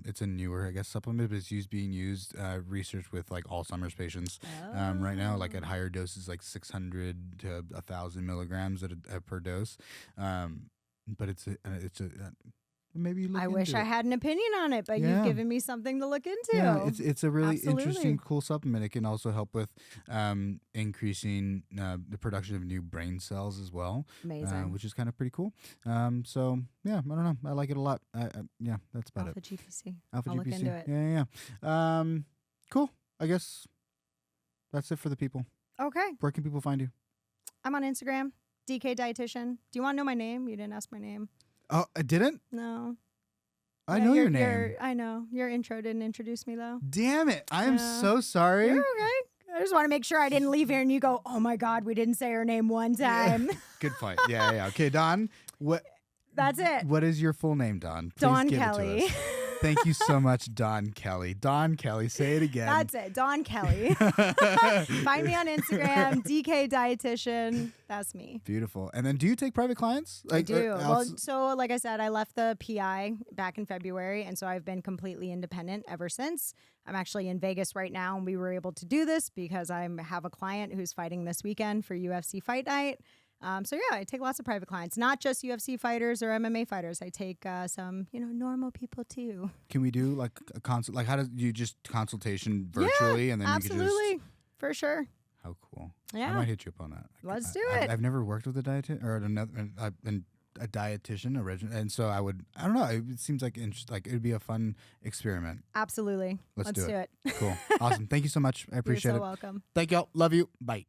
It's a newer, I guess, supplement, but it's being used research with like Alzheimer's patients right now, like at higher doses, like 600 to 1,000 milligrams per dose. But it's a maybe you look I into wish it. I had an opinion on it, but you've given me something to look into. Yeah, it's a really Absolutely. interesting, cool supplement. It can also help with increasing the production of new brain cells as well. Amazing. Which is kind of pretty cool. So yeah, I don't know. I like it a lot. Yeah, that's about Alpha it. GPC. Alpha I'll GPC. look into it. Yeah. Cool. I guess that's it for the people. Okay. Where can people find you? I'm on Instagram, DK Dietitian. Do you want to know my name? You didn't ask my name. Oh, I didn't? No. I know your name. I know. Your intro didn't introduce me, though. Damn it. I am so sorry. You're okay. I just want to make sure I didn't leave here and you go, oh, my God, we didn't say her name one time. Good point. Yeah. Okay, Dawn. That's it. What is your full name, Dawn? Please Dawn give Kelly. It to us. Thank you so much, Dawn Kelly. Dawn Kelly, say it again. That's it, Dawn Kelly. Find me on Instagram, DK Dietitian. That's me. Beautiful. And then do you take private clients? I do. Well, so like I said, I left the PI back in February, and so I've been completely independent ever since. I'm actually in Vegas right now, and we were able to do this because I have a client who's fighting this weekend for UFC Fight Night. So yeah, I take lots of private clients, not just UFC fighters or MMA fighters. I take some, normal people too. Can we do like a consult? Like, how do you just consultation virtually, and then absolutely, you can just for sure. How cool! Yeah, I might hit you up on that. Let's do it. I've never worked with a dietitian or another, and a dietitian, and so I don't know. It seems like like it'd be a fun experiment. Absolutely. Let's do it. Cool. Awesome. Thank you so much. I appreciate You're it. so welcome. Thank y'all. Love you. Bye.